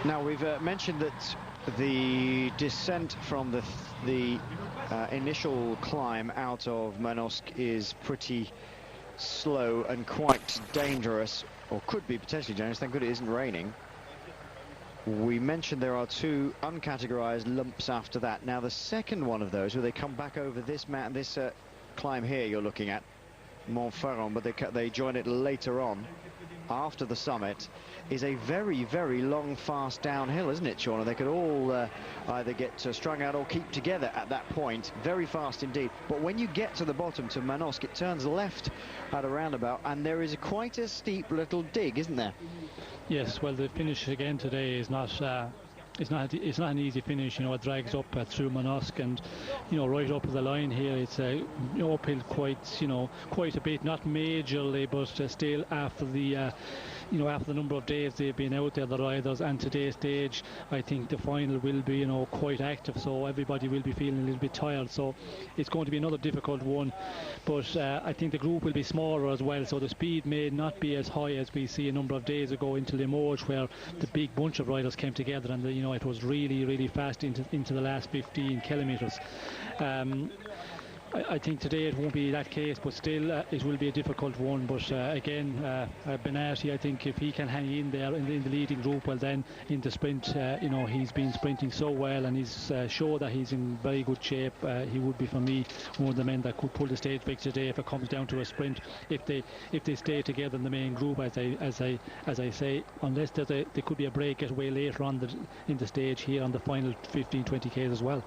Now we've mentioned that the descent from the initial climb out of Manosque is pretty slow and quite dangerous, or could be potentially dangerous. Thank God it isn't raining. We mentioned there are two uncategorized lumps after that. Now the second one of those, where they come back over this climb here you're looking at, Montferrand, but they join it later on after the summit, is a very, very long, fast downhill, isn't it, Sean? And they could all either get strung out or keep together at that point. Very fast indeed. But when you get to the bottom, to Manosque, it turns left at a roundabout, and there is quite a steep little dig, isn't there? Yes, well, the finish again today is not it's not an easy finish. It drags up through Manosque, and right up to the line here. It's uphill quite a bit, not majorly, but still after the after the number of days they've been out there, the riders, and today's stage, I think the final will be quite active, so everybody will be feeling a little bit tired, so it's going to be another difficult one. But I think the group will be smaller as well, so the speed may not be as high as we see a number of days ago into Limoges, where the big bunch of riders came together, and it was really, really fast into the last 15 kilometres. I think today it won't be that case, but still it will be a difficult one. But again, Bennett, I think if he can hang in there in the leading group, well then in the sprint, you know, he's been sprinting so well, and he's showed that he's in very good shape. He would be, for me, one of the men that could pull the stage pick today if it comes down to a sprint. If they stay together in the main group, as I say, unless there could be a breakaway later on in the stage here on the final 15-20 k's as well.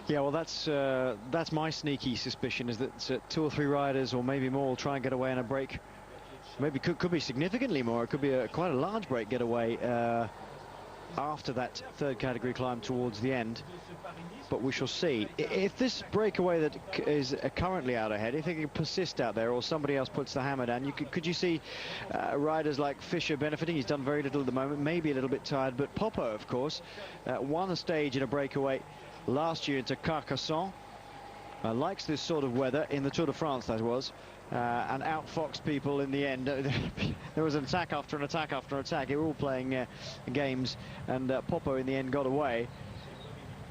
Yeah, well, that's my sneaky suspicion, is that 2 or 3 riders, or maybe more, will try and get away in a break. Maybe could be significantly more. It could be quite a large break getaway after that third category climb towards the end. But we shall see. If this breakaway that is currently out ahead, if it can persist out there, or somebody else puts the hammer down, could you see riders like Fischer benefiting? He's done very little at the moment, maybe a little bit tired. But Popo, of course, won a stage in a breakaway last year into Carcassonne. Likes this sort of weather, in the Tour de France that was, and outfoxed people in the end. There was an attack after an attack after an attack. They were all playing games, and Popo in the end got away.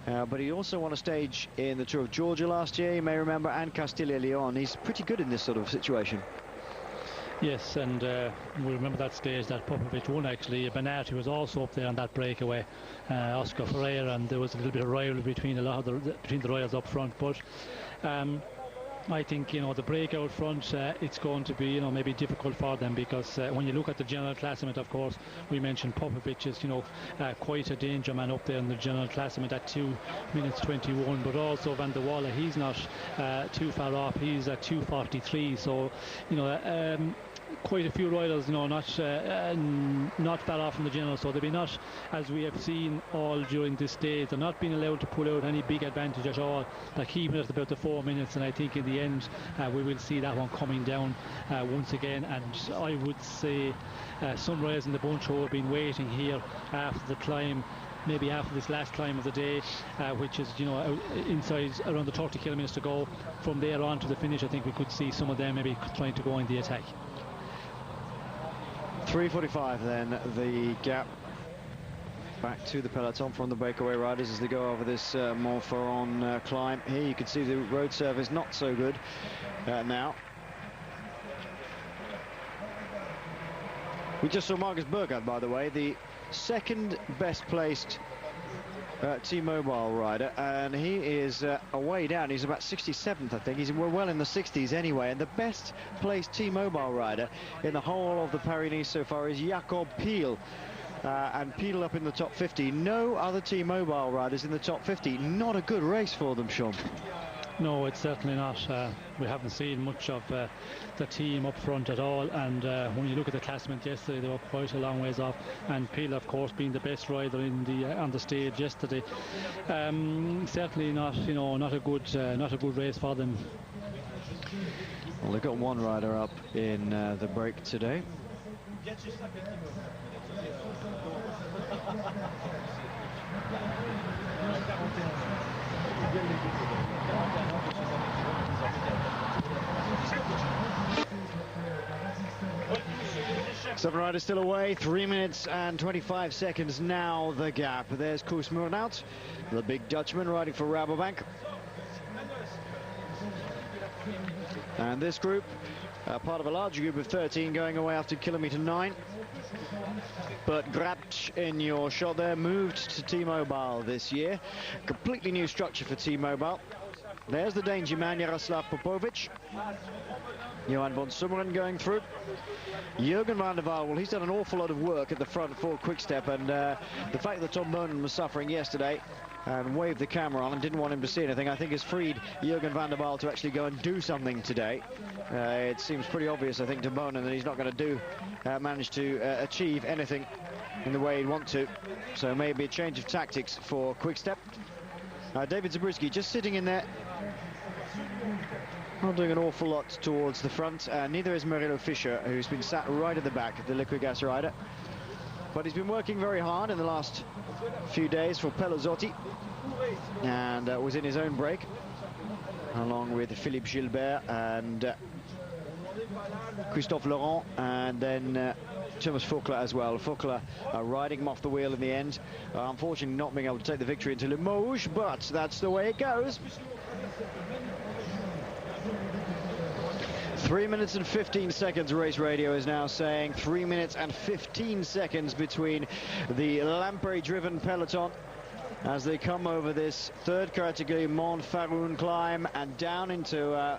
But he also won a stage in the Tour of Georgia last year, you may remember, and Castilla-Leon. He's pretty good in this sort of situation. Yes, and we remember that stage that Popovic won, actually. Bernardi was also up there on that breakaway, Oscar Ferreira, and there was a little bit of rivalry between the Royals up front. But I think, you know, the break out front, it's going to be, you know, maybe difficult for them, because when you look at the general classement, of course, we mentioned Popovic is, you know, quite a danger man up there in the general classement at 2 minutes 21, but also Van der Walle, he's not too far off. He's at 2:43, so, you know, quite a few riders, you know, not far off from the general, so they'll be not, as we have seen all during this stage, they're not being allowed to pull out any big advantage at all. They're keeping it at about the 4 minutes, and I think in the end we will see that one coming down once again. And I would say Sunrise and the bunch who have been waiting here after the climb, maybe after this last climb of the day, which is, you know, inside around the 30 kilometres to go. From there on to the finish, I think we could see some of them maybe trying to go in the attack. 3:45 then, the gap back to the peloton from the breakaway riders as they go over this Montferrand climb. Here you can see the road surface not so good now. We just saw Marcus Burkhardt, by the way, the second best placed T-Mobile rider, and he is way down. He's about 67th, I think. He's well in the 60s anyway, and the best placed T-Mobile rider in the whole of the Paris-Nice so far is Jakob Piel, and Piel up in the top 50. No other T-Mobile riders in the top 50. Not a good race for them, Sean. No, it's certainly not. We haven't seen much of the team up front at all, and when you look at the classement yesterday, they were quite a long ways off, and Piel, of course, being the best rider on the stage yesterday. Certainly not, you know, not a good race for them. Well, they've got one rider up in the break today. Seven riders still away, 3 minutes and 25 seconds now the gap. There's Koos Moorhout, the big Dutchman riding for Rabobank. And this group, part of a larger group of 13 going away after kilometre 9. But Grabch in your shot there, moved to T-Mobile this year. Completely new structure for T-Mobile. There's the danger man, Jaroslav Popovic. Johan von Summeren going through. Jürgen van der Waal, well, he's done an awful lot of work at the front for Quick-Step, and the fact that Tom Boonen was suffering yesterday and waved the camera on and didn't want him to see anything, I think has freed Jürgen van der Waal to actually go and do something today. It seems pretty obvious, I think, to Boonen that he's not going to manage to achieve anything in the way he'd want to. So maybe a change of tactics for Quick-Step. David Zabriskie just sitting in there, not doing an awful lot towards the front. Neither is Murilo Fischer, who's been sat right at the back, the Liquigas rider. But he's been working very hard in the last few days for Pellozotti, and was in his own break, along with Philippe Gilbert and Christophe Laurent, and then Thomas Voeckler as well. Voeckler riding him off the wheel in the end. Unfortunately not being able to take the victory into Limoges, but that's the way it goes. 3 minutes and 15 seconds, Race Radio is now saying. 3 minutes and 15 seconds between the Lampre-driven peloton as they come over this third category Mont Faroun climb and down into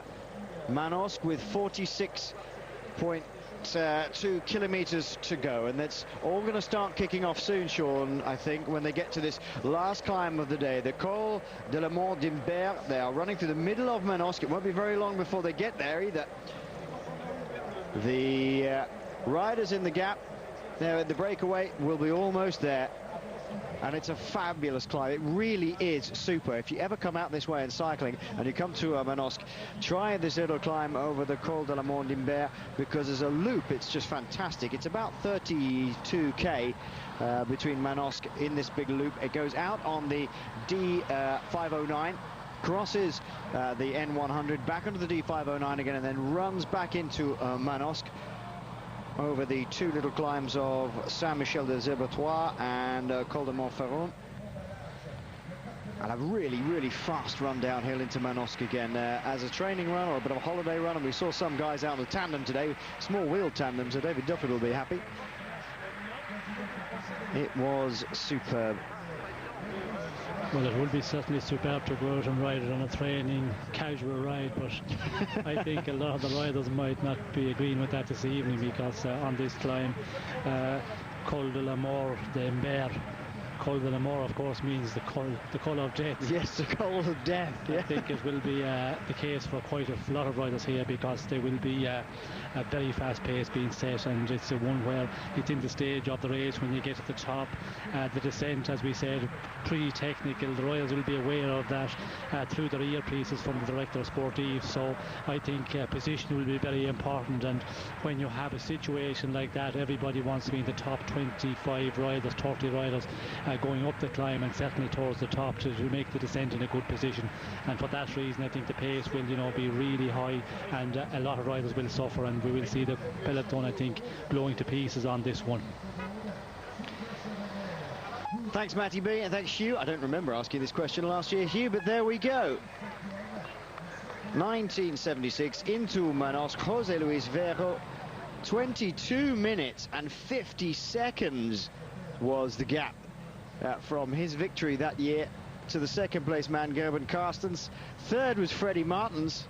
Manosque with 46.2 kilometers to go, and that's all going to start kicking off soon, Sean, I think, when they get to this last climb of the day, the Col de la Mort d'Imbert. They are running through the middle of Manosque. It won't be very long before they get there either. The riders in the gap there at the breakaway will be almost there, and it's a fabulous climb. It really is super. If you ever come out this way in cycling and you come to Manosque, try this little climb over the Col de la Mort d'Imbert, because as a loop it's just fantastic. It's about 32k between Manosque in this big loop. It goes out on the D509, crosses the N100, back onto the D509 again, and then runs back into Manosque over the two little climbs of Saint-Michel-des-Herbotois and Col de Montferrand. And a really, really fast run downhill into Manosque again as a training run or a bit of a holiday run. And we saw some guys out in the tandem today, small wheel tandem, so David Duffy will be happy. It was superb. Well, it would be certainly superb to go out and ride it on a training, casual ride, but I think a lot of the riders might not be agreeing with that this evening, because on this climb, Col de la Mort d'Imbert, Col de la Mort, of course, means the col of death. Yes, the col of death. Yeah. I think it will be the case for quite a lot of riders here, because there will be a very fast pace being set, and it's the one where it's in the stage of the race when you get to the top. The descent, as we said, pretty technical. The riders will be aware of that through their earpieces from the director sportive. So I think position will be very important, and when you have a situation like that, everybody wants to be in the top 25 riders, 30 riders going up the climb, and certainly towards the top to make the descent in a good position. And for that reason, I think the pace will, be really high, and a lot of riders will suffer, and we will see the peloton, I think, blowing to pieces on this one. Thanks, Matty B, and thanks, Hugh. I don't remember asking this question last year, Hugh, but there we go. 1976 into Manosque, José Luis Verro. 22 minutes and 50 seconds was the gap from his victory that year to the second place man, Gerben Carstens. Third was Freddie Martins,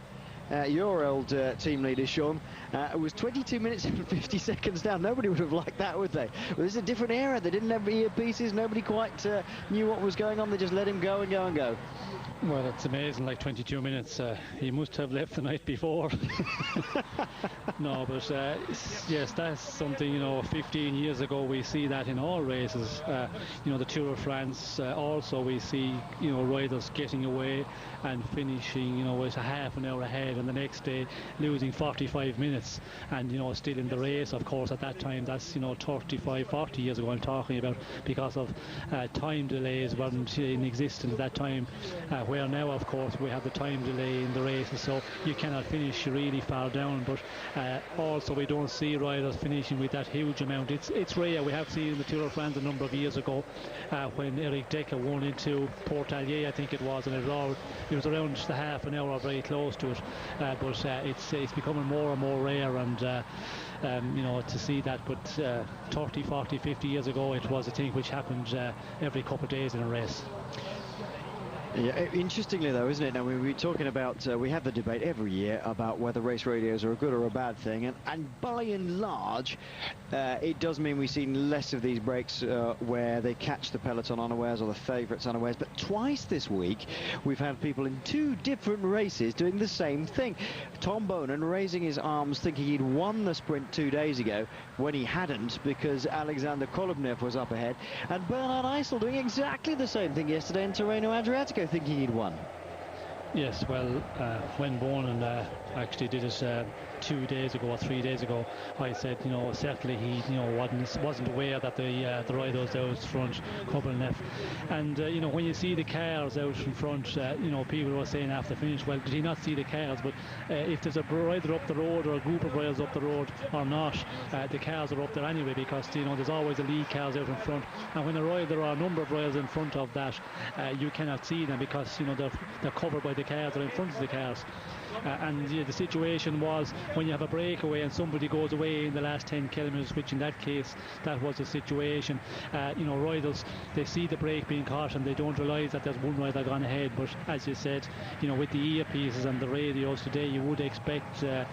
your old team leader, Sean. It was 22 minutes and 50 seconds down. Nobody would have liked that, would they? Well, this is a different era. They didn't have earpieces. Nobody quite knew what was going on. They just let him go and go and go. Well, it's amazing, like 22 minutes. He must have left the night before. No, but yes, that's something, 15 years ago we see that in all races. The Tour de France, also we see, riders getting away and finishing, with a half an hour ahead, and the next day losing 45 minutes and, still in the race. Of course, at that time, that's, 35, 40 years ago I'm talking about, because of time delays weren't in existence at that time. Where now, of course, we have the time delay in the races, so you cannot finish really far down. But also we don't see riders finishing with that huge amount. It's rare. We have seen the Tour de France a number of years ago when Eric Decker won into Port Allier, I think it was, and it was around the half an hour, very close to it. But it's becoming more and more rare, and to see that. But 30, 40, 50 years ago, it was a thing which happened every couple of days in a race. Yeah, interestingly though, isn't it? Now we're talking about, we have the debate every year about whether race radios are a good or a bad thing, and by and large, it does mean we've seen less of these breaks where they catch the peloton unawares or the favourites unawares. But twice this week, we've had people in two different races doing the same thing. Tom Bonan raising his arms thinking he'd won the sprint 2 days ago when he hadn't, because Alexander Kolobnev was up ahead, and Bernhard Eisel doing exactly the same thing yesterday in Tirreno Adriatico, thinking he'd won. Yes, well, when Bonan actually did it 2 days ago or 3 days ago, I said, you know, certainly he, you know, wasn't aware that the riders out front covering left. And you know, when you see the cars out in front, you know, people were saying after the finish, well, did he not see the cars? But if there's a rider up the road or a group of riders up the road or not, the cars are up there anyway, because, you know, there's always the lead cars out in front, and when there are a number of riders in front of that, you cannot see them because, you know, they're covered by the cars or in front of the cars. And the situation was when you have a breakaway and somebody goes away in the last 10 kilometres, which in that case that was the situation. You know, riders, they see the brake being caught and they don't realise that there's one rider gone ahead. But as you said, you know, with the earpieces and the radios today, you would expect the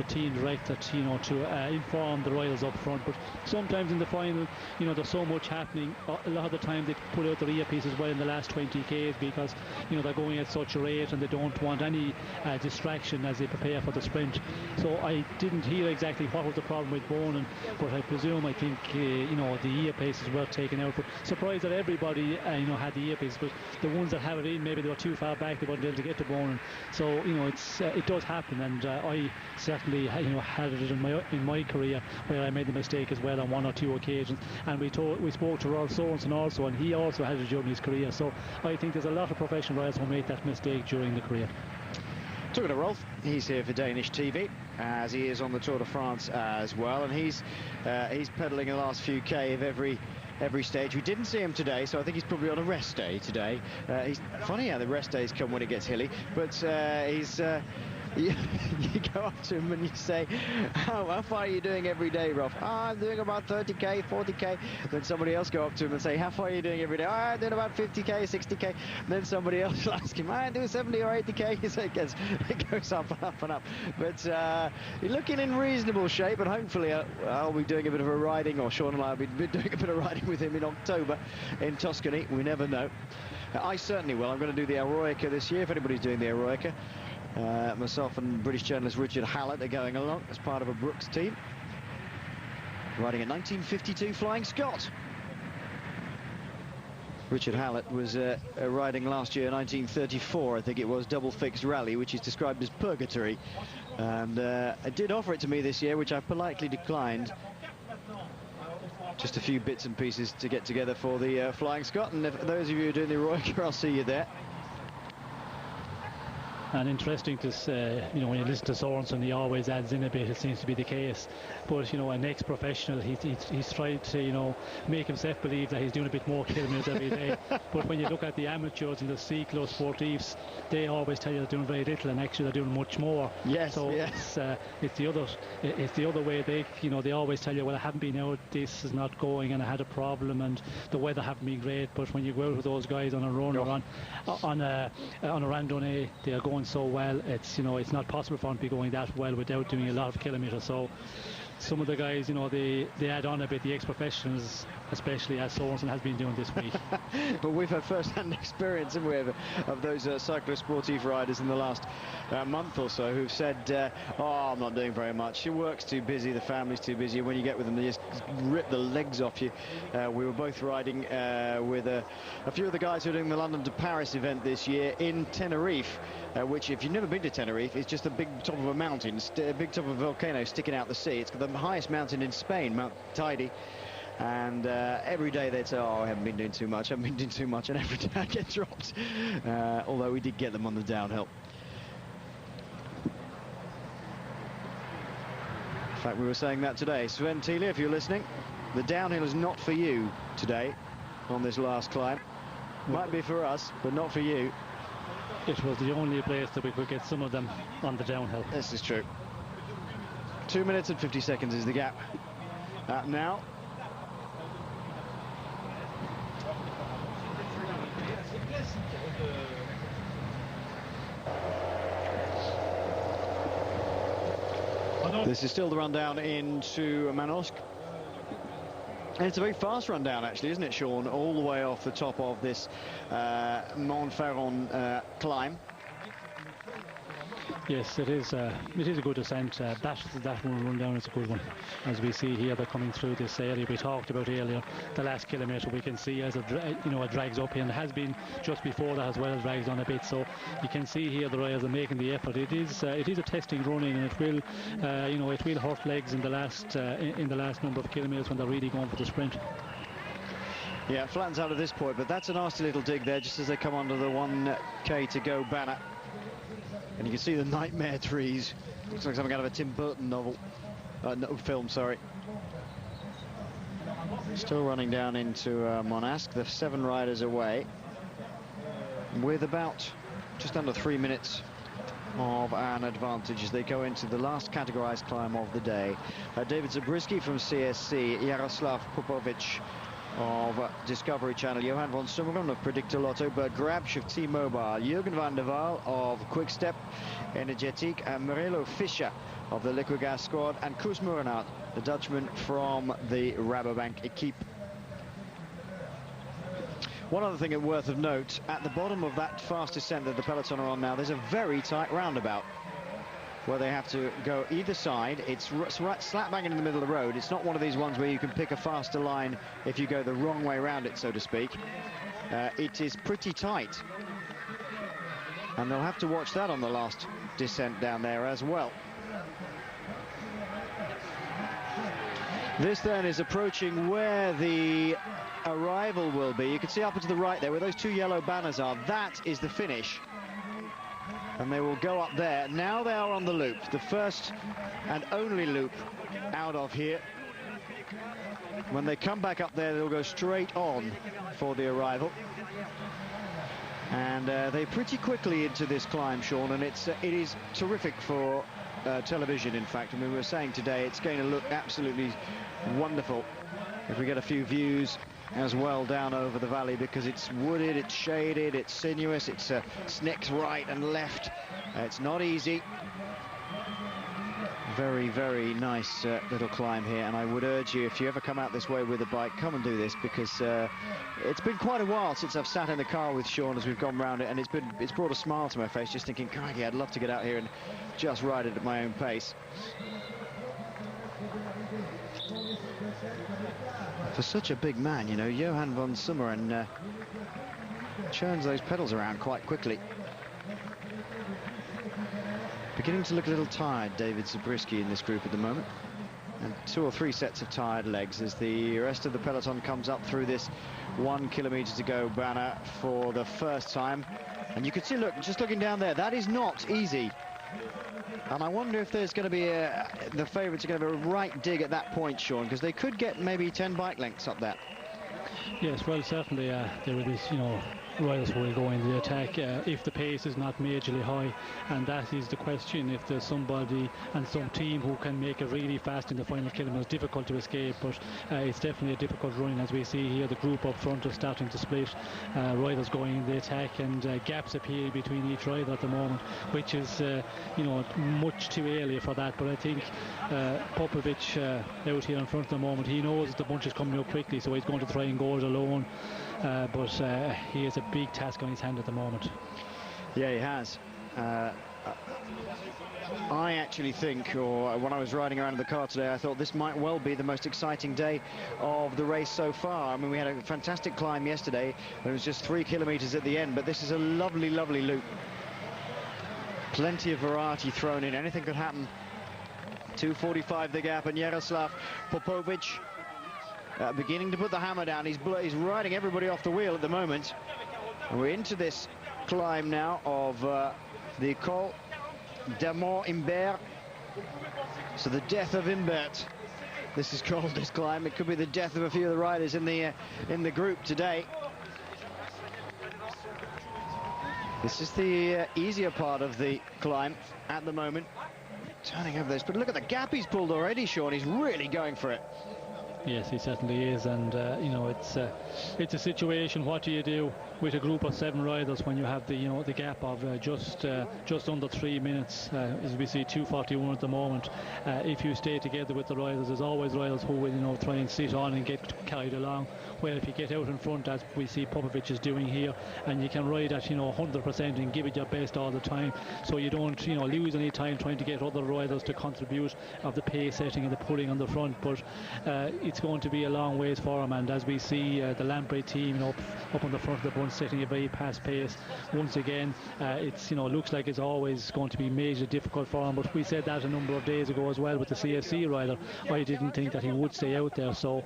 team director, you know, to inform the riders up front. But sometimes in the final, you know, there's so much happening. A lot of the time they put out their earpieces well in the last 20 k's because, you know, they're going at such a rate and they don't want any distraction as they prepare for the sprint. So I didn't hear exactly what was the problem with Bonin, but I think you know, the earpieces were taken out. But surprised that everybody you know, had the earpieces, but the ones that have it in, maybe they were too far back, they weren't able to get to Bonin. So, you know, it does happen, and I certainly, you know, had it in my career where I made the mistake as well on 1 or 2 occasions. And we spoke to Rolf Sorensen also, and he also had it during his career. So I think there's a lot of professional riders who make that mistake during the career. Talking to Rolf, he's here for Danish TV, as he is on the Tour de France as well, and he's pedalling the last few K of every stage. We didn't see him today, so I think he's probably on a rest day today. He's funny how the rest days come when it gets hilly, but he's you go up to him and you say, how far are you doing every day, Rolf? Oh, I'm doing about 30k, 40k. Then somebody else go up to him and say, how far are you doing every day? Oh, I'm doing about 50k, 60k. And then somebody else will ask him, I'm doing 70 or 80k. So it goes up and up and up. But you're looking in reasonable shape, and hopefully I'll be doing a bit of a riding, or Sean and I will be doing a bit of riding with him in October in Tuscany. We never know. I certainly will. I'm going to do the Eroica this year, if anybody's doing the Eroica. Myself and British journalist Richard Hallett are going along as part of a Brooks team, riding a 1952 Flying Scot. Richard Hallett was riding last year, 1934, I think it was, double fixed rally, which is described as purgatory, and it did offer it to me this year, which I politely declined. Just a few bits and pieces to get together for the Flying Scot, and if those of you who are doing the Eroica, I'll see you there. And interesting to, you know, when you listen to Sorensen, he always adds in a bit, it seems to be the case. But, you know, an ex-professional, he's tried to, you know, make himself believe that he's doing a bit more kilometres every day. But when you look at the amateurs and the cyclo sportifs, they always tell you they're doing very little, and actually they're doing much more. Yes, so yes. It's the other way. They, you know, they always tell you, well, I haven't been out, this is not going, and I had a problem, and the weather haven't been great. But when you go out with those guys on a run or on a randonnée, they are going so well. It's, you know, it's not possible for them to be going that well without doing a lot of kilometres. So some of the guys, you know, they add on a bit, the ex-professionals, especially as Sorensen has been doing this week. But we've had first-hand experience, haven't we, of those cyclo-sportive riders in the last month or so who've said, oh, I'm not doing very much, your work's too busy, the family's too busy. When you get with them, they just rip the legs off you. We were both riding with a few of the guys who are doing the London to Paris event this year in Tenerife, which, if you've never been to Tenerife, is just the big top of a mountain, big top of a volcano sticking out the sea. It's the highest mountain in Spain, Mount Teide. And every day they'd say, oh, I haven't been doing too much, and every day I get dropped. Although we did get them on the downhill. In fact, we were saying that today. Sven Thiele, if you're listening, the downhill is not for you today on this last climb. Might be for us, but not for you. It was the only place that we could get some of them on the downhill. This is true. 2 minutes and 50 seconds is the gap now. This is still the rundown into Manosque. And it's a very fast rundown, actually, isn't it, Sean? All the way off the top of this Montferrand climb. Yes, it is. It is a good descent. That one run down is a good one. As we see here, they're coming through this area we talked about earlier. The last kilometre we can see as it drags up, and has been just before that as well, drags on a bit. So you can see here the riders are making the effort. It is a testing running, and it will it will hurt legs in the last number of kilometres when they're really going for the sprint. Yeah, it flattens out at this point, but that's a nasty little dig there just as they come under the 1k to go banner. And you can see the nightmare trees. Looks like something out of a Tim Burton novel. Film, sorry. Still running down into Monasque. The 7 riders away with about just under 3 minutes of an advantage as they go into the last categorized climb of the day. David Zabriskie from CSC, Jaroslav Popovic of Discovery Channel, Johan von Summeren of Predictor Lotto, Bert Grabsch of T-Mobile, Jürgen van der Waal of Quick-Step Energetic, and Morello Fischer of the Liquigas squad, and Koos Murenhout, the Dutchman from the Rabobank Equipe. One other thing worth of note, at the bottom of that fast descent that the peloton are on now, there's a very tight roundabout where they have to go either side. It's right slap bang in the middle of the road. It's not one of these ones where you can pick a faster line if you go the wrong way around it, so to speak. It is pretty tight, and they'll have to watch that on the last descent down there as well. This then is approaching where the arrival will be. You can see up and to the right there where those 2 yellow banners are. That is the finish, and they will go up there. Now they are on the loop, the first and only loop out of here. When they come back up there, they'll go straight on for the arrival. And they pretty quickly into this climb, Sean, and it is terrific for television, in fact. I mean, we were saying today it's going to look absolutely wonderful if we get a few views as well down over the valley, because it's wooded, it's shaded, it's sinuous, it's snicks right and left. It's not easy. Very, very nice little climb here, and I would urge you, if you ever come out this way with a bike, come and do this, because it's been quite a while since I've sat in the car with Sean as we've gone round it, and it's brought a smile to my face just thinking, crikey, I'd love to get out here and just ride it at my own pace. For such a big man, you know, Johan von Summeren churns those pedals around quite quickly. Beginning to look a little tired, David Zabriskie, in this group at the moment. And 2 or 3 sets of tired legs as the rest of the peloton comes up through this 1 kilometre to go banner for the first time. And you can see, look, just looking down there, that is not easy. And I wonder if there's going to be the favourites are going to have a right dig at that point, Sean, because they could get maybe 10 bike lengths up there. Yes, well, certainly there will be, riders will go into the attack if the pace is not majorly high, and that is the question. If there's somebody and some team who can make it really fast in the final kilometre, it's difficult to escape, but it's definitely a difficult run. As we see here, the group up front is starting to split, riders going in the attack, and gaps appear between each rider at the moment, which is much too early for that. But I think Popovic out here in front at the moment, he knows that the bunch is coming up quickly, so he's going to try and go it alone, but he has a big task on his hand at the moment. Yeah, he has. I actually think, or when I was riding around in the car today, I thought this might well be the most exciting day of the race so far. I mean, we had a fantastic climb yesterday. It was just 3 kilometres at the end, but this is a lovely, lovely loop. Plenty of variety thrown in. Anything could happen. 2:45 the gap, and Jaroslav Popovic beginning to put the hammer down. He's riding everybody off the wheel at the moment. And we're into this climb now of the Col d'Amont Imbert. So the death of Imbert, this is called, this climb. It could be the death of a few of the riders in the group today. This is the easier part of the climb at the moment. Turning over this, but look at the gap he's pulled already, Sean. He's really going for it. Yes, he certainly is, and it's a situation. What do you do with a group of 7 riders when you have the gap of just under 3 minutes? As we see, 2:41 at the moment. If you stay together with the riders, there's always riders who will try and sit on and get carried along. where if you get out in front, as we see Popovic is doing here, and you can ride at 100% and give it your best all the time, so you don't lose any time trying to get other riders to contribute of the pace setting and the pulling on the front. But it's going to be a long ways for him, and as we see the Lamprey team up on the front of the bunch setting a very fast pace once again, it's looks like it's always going to be major difficult for him. But we said that a number of days ago as well with the CFC rider. I didn't think that he would stay out there, so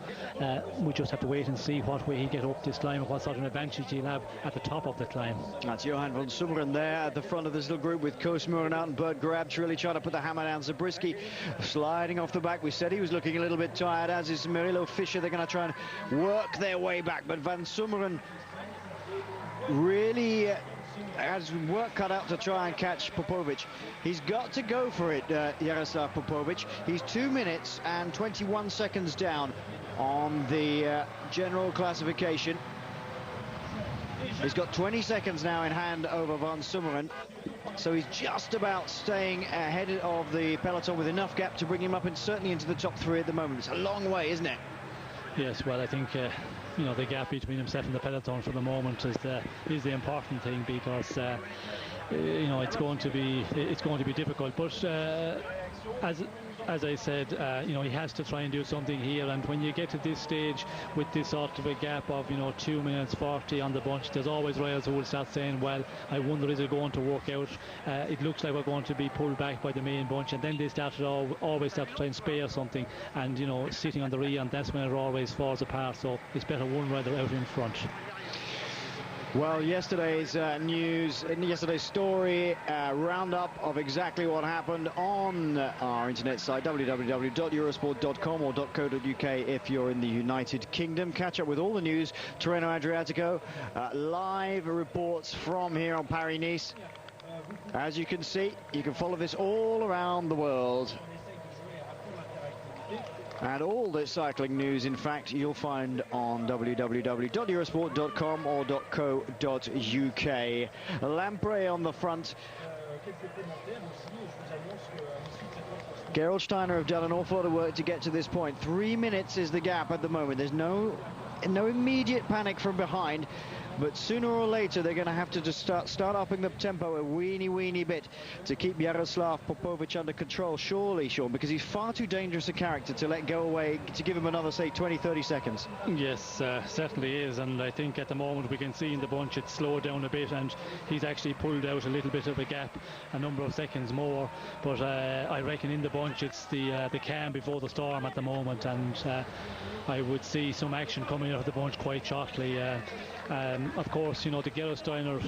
we just have to wait and see what way he get up this climb and what sort of advantage he'll have at the top of the climb. That's Johan van Summeren there at the front of this little group with Koos Meurenhout and Bert Grabsch really trying to put the hammer down. Zabriskie sliding off the back. We said he was looking a little bit tired, as is Murilo Fischer. They're going to try and work their way back, but Van Summeren really has work cut out to try and catch Popovic. He's got to go for it, Jaroslav Popovic. He's 2 minutes and 21 seconds down on the general classification. He's got 20 seconds now in hand over Van Summeren, so he's just about staying ahead of the peloton with enough gap to bring him up and certainly into the top 3 at the moment. It's a long way, isn't it? Yes, well, I think the gap between himself and the peloton for the moment is the important thing, because it's going to be difficult. But as I said, he has to try and do something here, and when you get to this stage with this sort of a gap of 2 minutes 40 on the bunch, there's always riders who will start saying, well, I wonder, is it going to work out? It looks like we're going to be pulled back by the main bunch, and then they always start to try and spare something, and sitting on the rear, and that's when it always falls apart. So it's better one rider out in front. Well, yesterday's yesterday's story, roundup of exactly what happened on our internet site, www.eurosport.com or .co.uk if you're in the United Kingdom. Catch up with all the news, Tirreno Adriatico, live reports from here on Paris-Nice. As you can see, you can follow this all around the world. And all the cycling news, in fact, you'll find on www.eurosport.com or .co.uk. Lamprey on the front. Gerald Steiner have done an awful lot of work to get to this point. 3 minutes is the gap at the moment. There's no immediate panic from behind, but sooner or later they're going to have to just start upping the tempo a weeny bit to keep Jaroslav Popovic under control, surely, Sean, because he's far too dangerous a character to let go away, to give him another, say, 20-30 seconds. Yes, certainly is, and I think at the moment we can see in the bunch it's slowed down a bit, and he's actually pulled out a little bit of a gap, a number of seconds more, but I reckon in the bunch it's the calm before the storm at the moment, and I would see some action coming out of the bunch quite shortly. Of course, the Gerolsteiner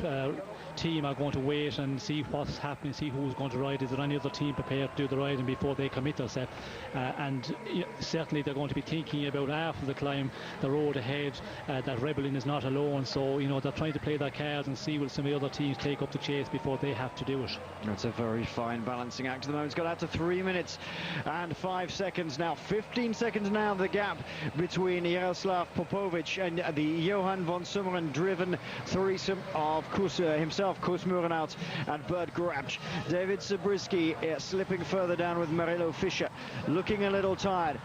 team are going to wait and see what's happening, see who's going to ride. Is there any other team prepared to do the riding before they commit themselves? And certainly they're going to be thinking about after the climb, the road ahead, that Rebellin is not alone. So, they're trying to play their cards and see will some of the other teams take up the chase before they have to do it. That's a very fine balancing act at the moment. It's got out to 3 minutes and 5 seconds now. 15 seconds now, the gap between Jaroslav Popovic and the Johan van Summeren driven threesome of himself, Koos Meurenhout and Bert Grabsch. David Zabriskie slipping further down with Murilo Fischer, looking a little tired.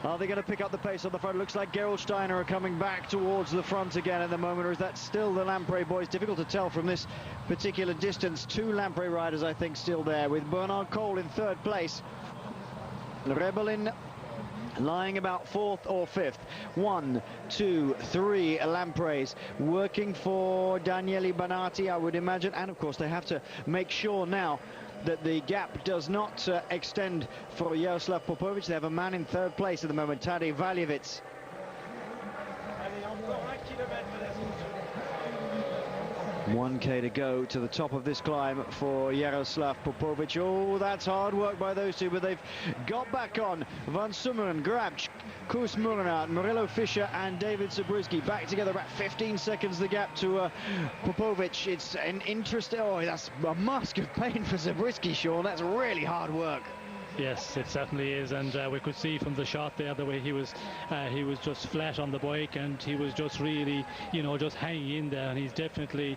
Are they going to pick up the pace on the front? Looks like Gerald Steiner are coming back towards the front again at the moment, or is that still the Lamprey boys? Difficult to tell from this particular distance. 2 Lamprey riders, I think, still there, with Bernard Cole in 3rd place. Rebellin lying about 4th or 5th. 1, 2, 3 Lampreys working for Daniele Banati, I would imagine, and of course they have to make sure now that the gap does not extend for Jaroslav Popovic. They have a man in 3rd place at the moment, Tadej Valjevits. 1k to go to the top of this climb for Jaroslav Popovic. Oh, that's hard work by those two, but they've got back on. Van Summeren, Grabsch, Koos Meurenhout, Murilo Fischer and David Zabriskie back together. About 15 seconds the gap to Popovic. It's an interesting... Oh, that's a mask of pain for Zabriskie, Sean. That's really hard work. Yes, it certainly is, and we could see from the shot there the way he was just flat on the bike, and he was just really, just hanging in there, and he's definitely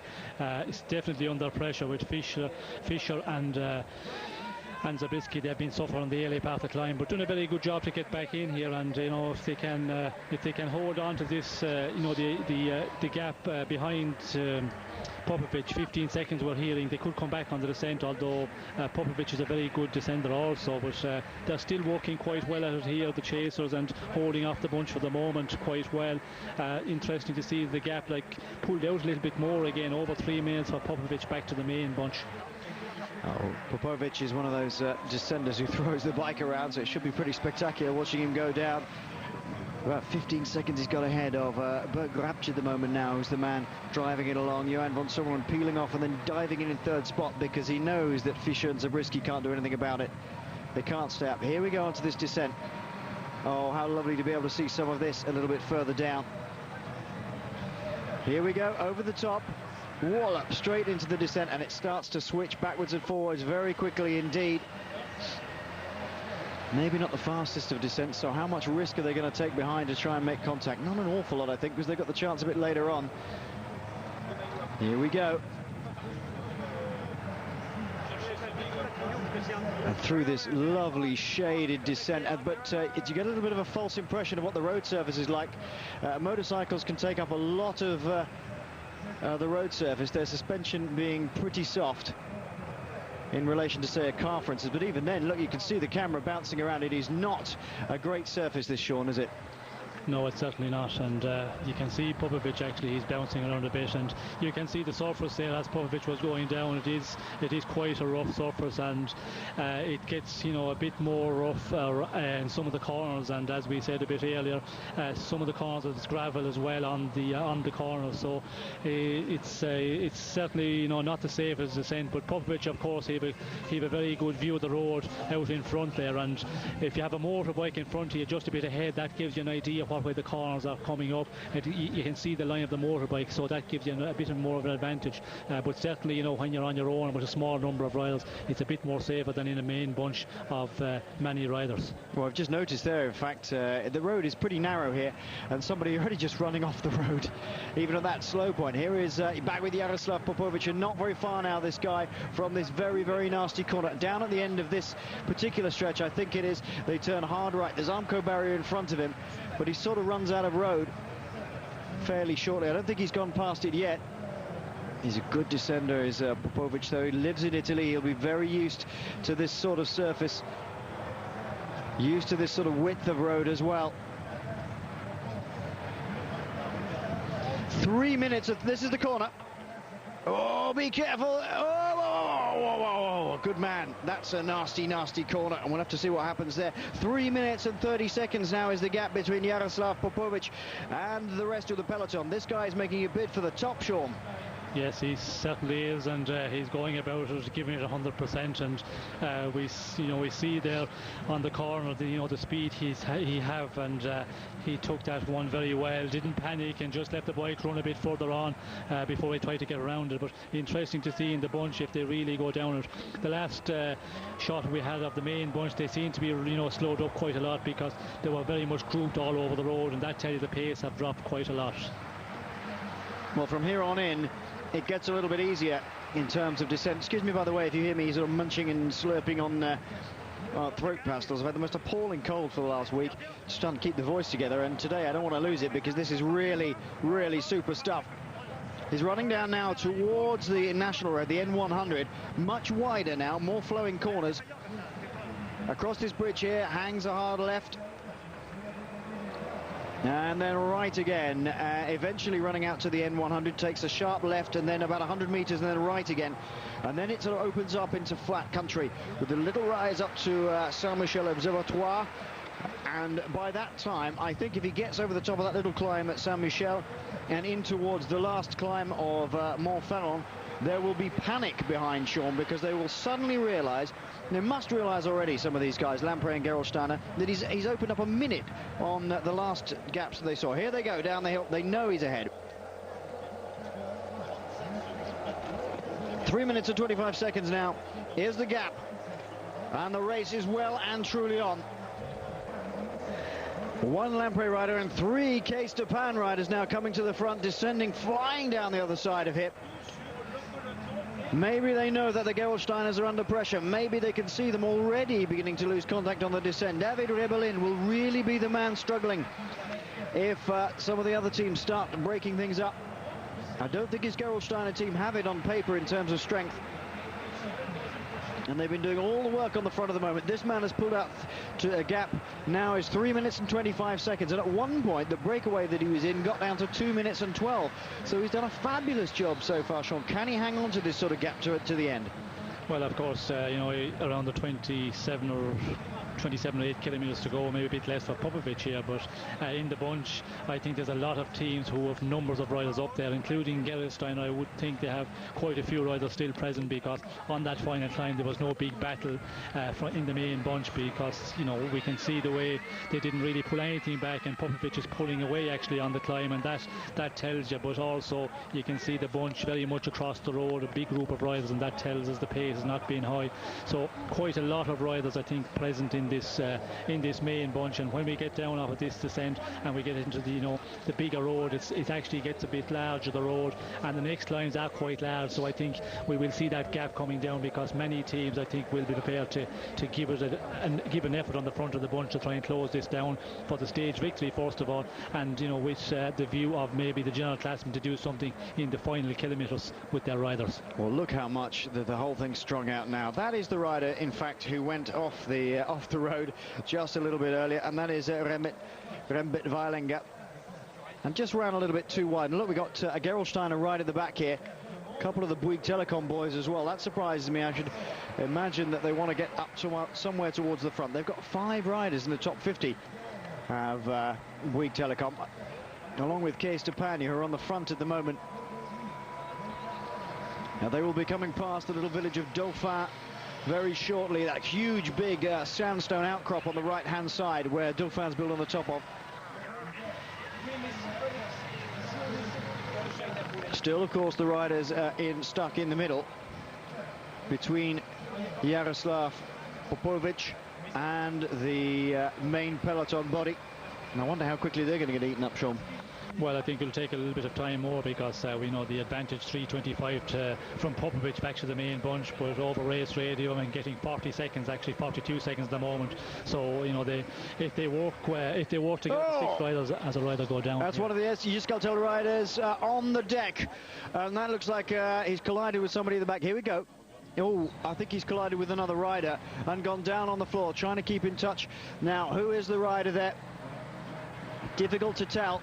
under pressure with Fischer and and Zabriskie, they've been suffering the early part of the climb, but doing a very good job to get back in here. And you know, if they can hold on to this, you know, the gap behind Popovic, 15 seconds we're hearing, they could come back on the descent, although Popovic is a very good descender also, but they're still working quite well at it here, the chasers, and holding off the bunch for the moment quite well. Interesting to see the gap like pulled out a little bit more again, over 3 minutes for Popovic back to the main bunch. Popovic is one of those descenders who throws the bike around, so it should be pretty spectacular watching him go down. About 15 seconds he's got ahead of Bert Grabtje at the moment now, who's the man driving it along. Johan van Someren peeling off and then diving in third spot because he knows that Fischer and Zabriskie can't do anything about it. They can't stay up. Here we go onto this descent. Oh, how lovely to be able to see some of this a little bit further down. Here we go, over the top. Wallop straight into the descent, and it starts to switch backwards and forwards very quickly indeed. Maybe not the fastest of descents, so how much risk are they going to take behind to try and make contact? Not an awful lot, I think, because they got the chance a bit later on. Here we go. And through this lovely shaded descent, but you get a little bit of a false impression of what the road surface is like. Motorcycles can take up a lot of the road surface, their suspension being pretty soft in relation to, say, a car, for instance. But even then, look, you can see the camera bouncing around. It is not a great surface, this, Sean, is it? No, it's certainly not, and you can see Popovic actually, he's bouncing around a bit, and you can see the surface there as Popovic was going down. It is quite a rough surface, and it gets, you know, a bit more rough in some of the corners, and as we said a bit earlier, some of the corners it's gravel as well on the corners, so it's certainly, you know, not the safest descent. But Popovic, of course, he have a very good view of the road out in front there, and if you have a motorbike in front of you just a bit ahead, that gives you an idea what way the corners are coming up. You can see the line of the motorbike, so that gives you a bit more of an advantage. But certainly, you know, when you're on your own with a small number of riders, it's a bit more safer than in a main bunch of many riders. Well, I've just noticed there, in fact, the road is pretty narrow here, and somebody already just running off the road, even at that slow point. Here is back with Jaroslav Popovic, and not very far now, this guy, from this very, very nasty corner. Down at the end of this particular stretch, I think it is, they turn hard right. There's Armco barrier in front of him, but he sort of runs out of road fairly shortly. I don't think he's gone past it yet. He's a good descender, is Popovic, though. He lives in Italy. He'll be very used to this sort of surface, used to this sort of width of road as well. 3 minutes of this is the corner. Oh, be careful. Oh, good man. That's a nasty, nasty corner, and we'll have to see what happens there. 3 minutes and 30 seconds now is the gap between Jaroslav Popovic and the rest of the peloton. This guy is making a bid for the top, Sean. Yes, he certainly is, and he's going about it, giving it 100%. And we see there on the corner, the speed he have, and he took that one very well. Didn't panic and just let the bike run a bit further on before he tried to get around it. But interesting to see in the bunch if they really go down it. The last shot we had of the main bunch, they seem to be slowed up quite a lot because they were very much grouped all over the road, and that tells you the pace have dropped quite a lot. Well, from here on in, it gets a little bit easier in terms of descent. Excuse me, by the way, if you hear me sort of munching and slurping on throat pastils. I've had the most appalling cold for the last week, just trying to keep the voice together, and today I don't want to lose it because this is really, really super stuff. He's running down now towards the National Road, the N100, much wider now, more flowing corners. Across this bridge here, hangs a hard left. And then right again, eventually running out to the N100, takes a sharp left and then about 100 meters and then right again. And then it sort of opens up into flat country with a little rise up to Saint-Michel Observatoire. And by that time, I think if he gets over the top of that little climb at Saint-Michel and in towards the last climb of Montferrand, there will be panic behind Sean, because they will suddenly realise, they must realise already, some of these guys, Lampre and Gerolsteiner, that he's opened up a minute on the last gaps that they saw. Here they go down the hill. They know he's ahead. 3 minutes and 25 seconds now. Here's the gap. And the race is well and truly on. One Lampre rider and three Cees de Pan riders now coming to the front, descending, flying down the other side of him. Maybe they know that the Gerolsteiners are under pressure. Maybe they can see them already beginning to lose contact on the descent. David Rebellin will really be the man struggling if some of the other teams start breaking things up. I don't think his Gerolsteiner team have it on paper in terms of strength. And they've been doing all the work on the front of the moment. This man has pulled out to a gap now is 3 minutes and 25 seconds. And at one point, the breakaway that he was in got down to 2 minutes and 12. So he's done a fabulous job so far, Sean. Can he hang on to this sort of gap to the end? Well, of course, you know, around the 27 or 8 kilometres to go, maybe a bit less for Popovic here, but in the bunch I think there's a lot of teams who have numbers of riders up there, including Gerolsteiner. I would think they have quite a few riders still present, because on that final climb there was no big battle in the main bunch, because, you know, we can see the way they didn't really pull anything back, and Popovic is pulling away actually on the climb, and that tells you. But also you can see the bunch very much across the road, a big group of riders, and that tells us the pace is not being high. So quite a lot of riders I think present in this main bunch. And when we get down off of this descent and we get into the, you know, the bigger road, it actually gets a bit larger, the road, and the next lines are quite large. So I think we will see that gap coming down, because many teams I think will be prepared to give it give an effort on the front of the bunch to try and close this down for the stage victory first of all, and, you know, with the view of maybe the general classman to do something in the final kilometres with their riders. Well, look how much the whole thing's strung out now. That is the rider, in fact, who went off the road just a little bit earlier, and that is Rembert Weilenga, and just ran a little bit too wide. And look, we got a Gerolsteiner right at the back here, a couple of the Bouygues Telecom boys as well. That surprises me. I should imagine that they want to get up to somewhere towards the front. They've got 5 riders in the top 50 of Bouygues Telecom, along with Kees de Pagne, who are on the front at the moment. Now they will be coming past the little village of Dauphin very shortly. That huge big sandstone outcrop on the right hand side where Dauphin's built on the top of. Still, of course, the riders stuck in the middle between Jaroslav Popovic and the main peloton body. And I wonder how quickly they're going to get eaten up, Sean. Well, I think it'll take a little bit of time more, because we know the advantage 3:25 from Popovic back to the main bunch, but over race radio and getting 40 seconds, actually 42 seconds at the moment. So, you know, if they work together, 6 riders as a rider go down. That's one of the Euskaltel riders on the deck, and that looks like he's collided with somebody in the back. Here we go. Oh, I think he's collided with another rider and gone down on the floor, trying to keep in touch. Now, who is the rider there? Difficult to tell.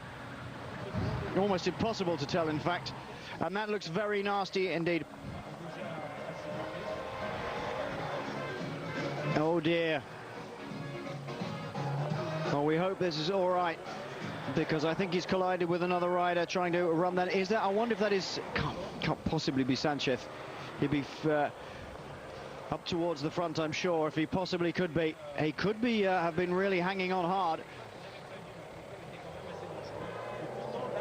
Almost impossible to tell, in fact, and that looks very nasty indeed. Oh dear. Well, we hope this is all right, because I think he's collided with another rider trying to run that. Is that? I wonder if that is. Can't possibly be Sanchez. He'd be up towards the front, I'm sure. If he possibly could be, he could be have been really hanging on hard.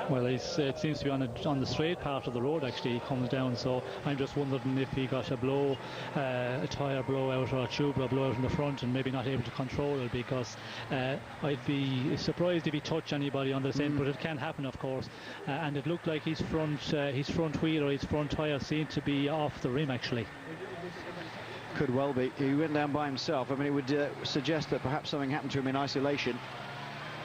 Well, it seems to be on the straight part of the road, actually. He comes down, so I'm just wondering if he got a blow, a tyre blowout or a tubular blowout in the front, and maybe not able to control it, because I'd be surprised if he touched anybody on this end, but it can happen, of course. And it looked like his front wheel or his front tyre seemed to be off the rim, actually. Could well be. He went down by himself. I mean, it would suggest that perhaps something happened to him in isolation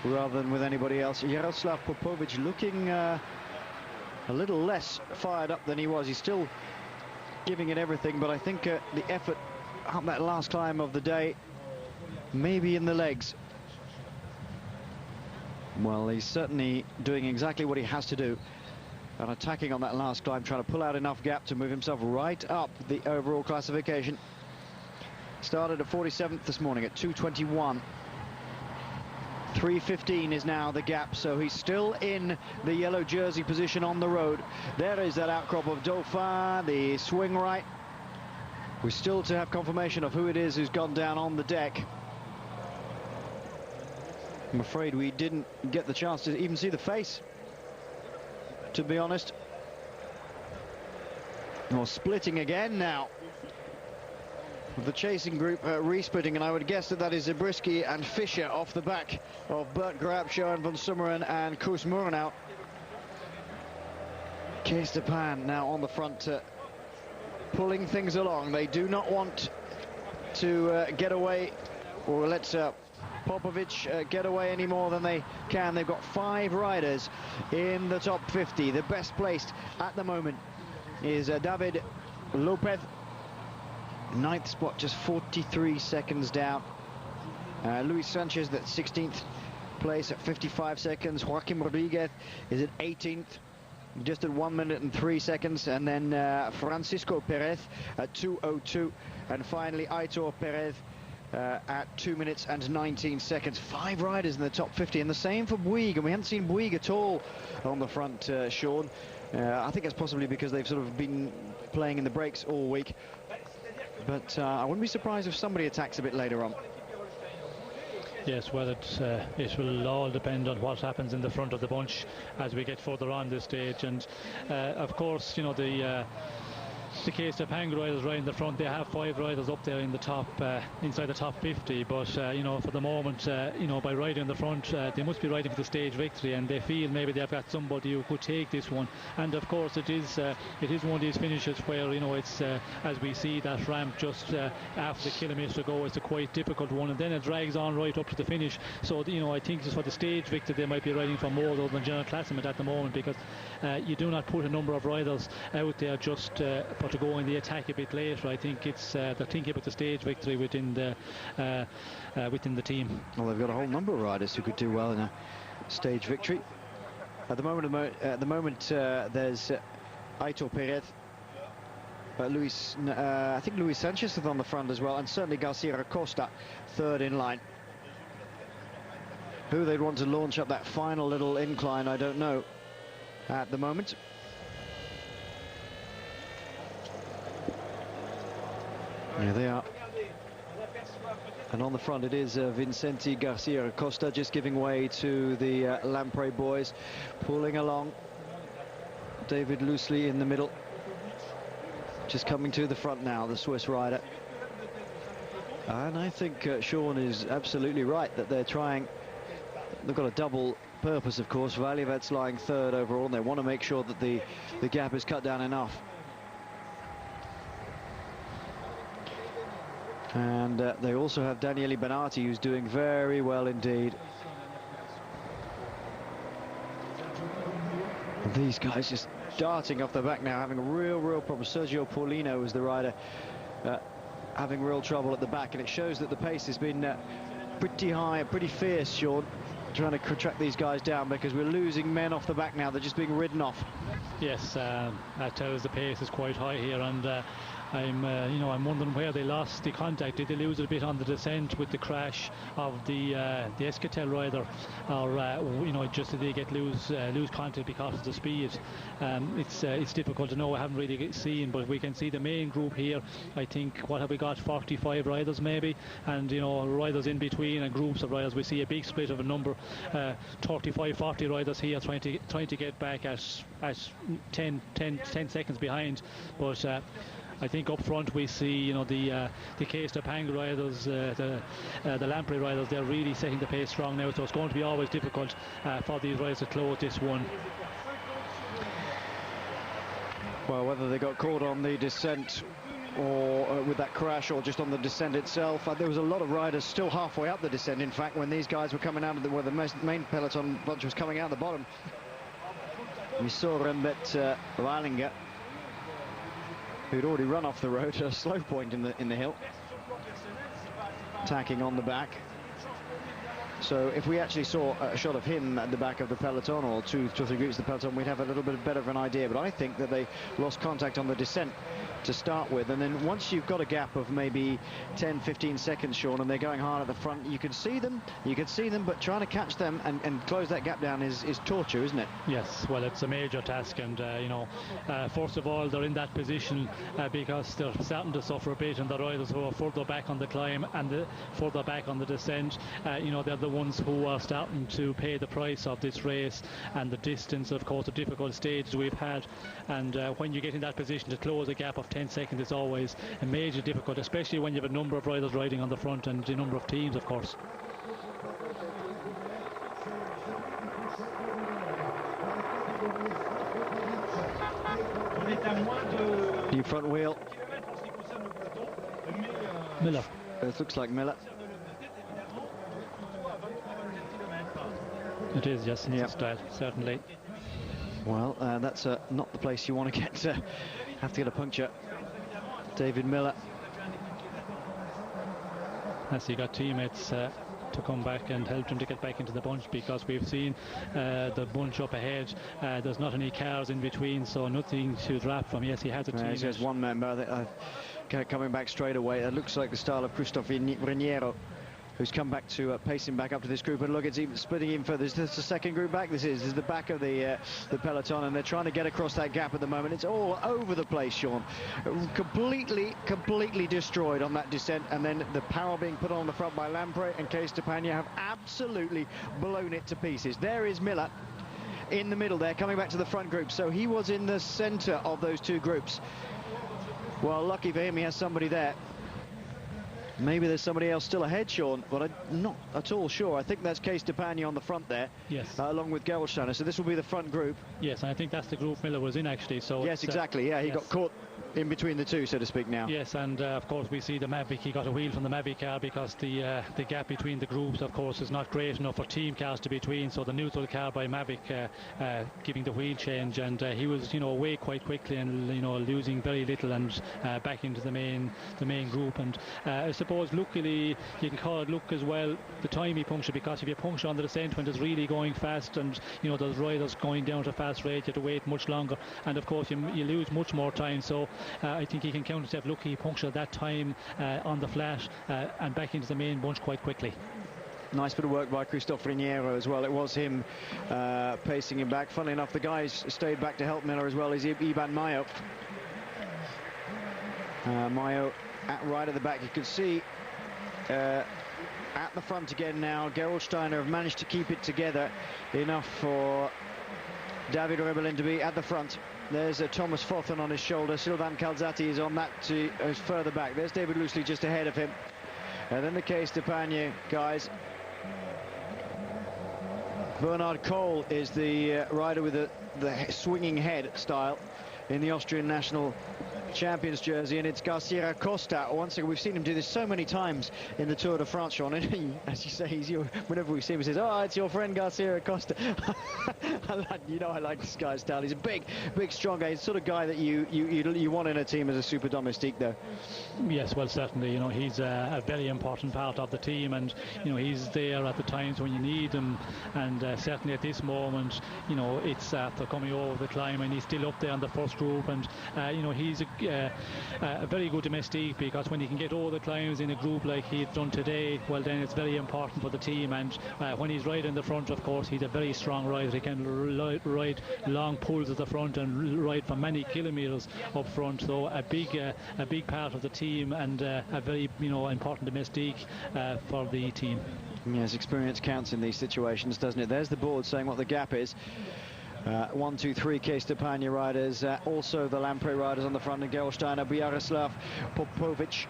rather than with anybody else. Jaroslav Popovic looking a little less fired up than he was. He's still giving it everything, but I think the effort up that last climb of the day, maybe in the legs. Well, he's certainly doing exactly what he has to do, and attacking on that last climb, trying to pull out enough gap to move himself right up the overall classification. Started at 47th this morning at 2:21. 3:15 is now the gap, so he's still in the yellow jersey position on the road. There is that outcrop of Dauphin, the swing right. We're still to have confirmation of who it is who's gone down on the deck. I'm afraid we didn't get the chance to even see the face, to be honest. Well, splitting again now. The chasing group re-splitting, and I would guess that is Zabriskie and Fischer off the back of Bert Grab, Johan van Summeren and Koos Murnau. Kees de Pagne now on the front pulling things along. They do not want to get away, or let Popovic get away any more than they can. They've got 5 riders in the top 50. The best placed at the moment is David Lopez. 9th spot, just 43 seconds down. Luis Sanchez, that 16th place at 55 seconds. Joaquim Rodriguez is at 18th, just at 1 minute and 3 seconds. And then Francisco Perez at 2:02. And finally, Aitor Perez at 2 minutes and 19 seconds. 5 riders in the top 50, and the same for Bouygues. And we haven't seen Bouygues at all on the front, Sean. I think that's possibly because they've sort of been playing in the breaks all week. But I wouldn't be surprised if somebody attacks a bit later on. Yes, well, it will all depend on what happens in the front of the bunch as we get further on this stage. And of course, you know, the case of Pang riders right in the front, they have 5 riders up there in the top, inside the top 50. But you know, for the moment, you know, by riding in the front, they must be riding for the stage victory, and they feel maybe they've got somebody who could take this one. And of course, it is one of these finishes where, you know, it's as we see that ramp just after the kilometre to go, it's a quite difficult one, and then it drags on right up to the finish. So you know, I think just for the stage victory, they might be riding for more than general classement at the moment, because you do not put a number of riders out there just for to go in the attack a bit later. I think it's they're thinking about the stage victory within the team. Well, they've got a whole number of riders who could do well in a stage victory. At the moment, there's Aitor Perez, I think Luis Sanchez is on the front as well, and certainly Garcia Acosta third in line. Who they'd want to launch up that final little incline, I don't know at the moment. Here they are. And on the front it is Vicente Garcia Acosta, just giving way to the Lampre boys, pulling along. David Loosely in the middle, just coming to the front now, the Swiss rider. And I think Sean is absolutely right that they're trying. They've got a double purpose, of course. Valjevet's lying third overall, and they want to make sure that the gap is cut down enough. And they also have Daniele Benati, who's doing very well indeed. And these guys just darting off the back now, having a real problem. Sergio Paulino is the rider, having real trouble at the back, and it shows that the pace has been pretty high, pretty fierce, Sean, trying to track these guys down, because we're losing men off the back now. They're just being ridden off. Yes, that tells the pace is quite high here, and I'm wondering where they lost the contact. Did they lose it a bit on the descent with the crash of the Escatel rider, or you know, just did they get lose contact because of the speed? It's difficult to know. I haven't really seen, but we can see the main group here. I think, what have we got, 45 riders maybe, and you know, riders in between and groups of riders. We see a big split of a number, 35, 40 riders here trying to get back at 10 seconds behind, but I think up front we see, you know, the Case de Pang riders, the Lampre riders, they're really setting the pace strong now, so it's going to be always difficult for these riders to close this one. Well, whether they got caught on the descent or with that crash, or just on the descent itself, there was a lot of riders still halfway up the descent, in fact, when these guys were coming out of where the main peloton bunch was coming out the bottom. We saw Rembet Wallinger, who'd already run off the road at a slow point in the hill, tacking on the back. So if we actually saw a shot of him at the back of the peloton, or two or three groups of the peloton, we'd have a little bit better of an idea. But I think that they lost contact on the descent to start with, and then once you've got a gap of maybe 10-15 seconds, Sean, and they're going hard at the front, you can see them, but trying to catch them and close that gap down is torture, isn't it? Yes, well, it's a major task, and you know, first of all, they're in that position because they're starting to suffer a bit, and the riders who are further back on the climb and further back on the descent, you know, they're the ones who are starting to pay the price of this race and the distance, of course, the difficult stage we've had. And when you get in that position to close a gap of 10 seconds, it's always a major difficult, especially when you have a number of riders riding on the front and a number of teams, of course. New front wheel. Miller. It looks like Miller. It is, yes, it's a style, certainly. Well, that's not the place you want to get have to get a puncture. David Miller. As he got teammates to come back and help him to get back into the bunch, because we've seen the bunch up ahead. There's not any cars in between, so nothing to drop from. Yes, he has a team. There's one member coming back straight away. It looks like the style of Christophe Riniero, who's come back to pace him back up to this group. And look, it's even splitting even further. This is the second group back. This is the back of the peloton, and they're trying to get across that gap at the moment. It's all over the place, Sean. Completely destroyed on that descent, and then the power being put on the front by Lampre and Cees Stepania have absolutely blown it to pieces. There is Miller in the middle there, coming back to the front group. So he was in the centre of those two groups. Well, lucky for him, he has somebody there. Maybe there's somebody else still ahead, Sean, but I'm not at all sure. I think that's Cees Stepania on the front there, yes, along with Gerolsteiner. So this will be the front group. Yes, and I think that's the group Miller was in, actually. So yes, exactly. Yeah, he got caught in between the two, so to speak, now. Yes, and of course we see the Mavic. He got a wheel from the Mavic car, because the gap between the groups, of course, is not great enough for team cars to between. So the neutral car by Mavic giving the wheel change, and he was, away quite quickly, and losing very little, and back into the main group. And I suppose luckily you can call it luck as well, the time he punctured, because if you puncture on the descent when it's really going fast, and those riders going down at a fast rate, you have to wait much longer, and of course you lose much more time. So I think he can count himself lucky he punctured that time on the flat and back into the main bunch quite quickly. Nice bit of work by Christophe Riniero as well. It was him pacing him back. Funnily enough, the guys stayed back to help Miller as well as Iban Mayo. Mayo right at the back. You can see at the front again now. Gerolsteiner have managed to keep it together enough for David Rebellin to be at the front. There's Thomas Fothen on his shoulder. Sylvain Calzati is on that further back. There's David Loosely just ahead of him. And then the Cees Stepania guys. Bernard Kohl is the rider with the swinging head style in the Austrian national champions jersey, and it's Garcia Costa. Once again, we've seen him do this so many times in the Tour de France, Sean, and he, as you say, whenever we see him, he says, "Oh, it's your friend Garcia Costa." I like this guy's style. He's a big strong guy. He's the sort of guy that you want in a team as a super domestique, though. Yes, well, certainly, he's a very important part of the team, and he's there at the times when you need him, and certainly at this moment, it's after coming over the climb, and he's still up there in the first group, and he's a very good domestique, because when he can get over the climbs in a group like he's done today, well, then it's very important for the team. And when he's riding in the front, of course, he's a very strong rider. He can ride long pulls at the front and ride for many kilometres up front. So a big part of the team, and a very important domestique for the team. Yes, experience counts in these situations, doesn't it? There's the board saying what the gap is. 1, 2, 3 Cees Stepania riders, also the Lampre riders on the front, and Gerolsteiner, Bjaroslav Popovic.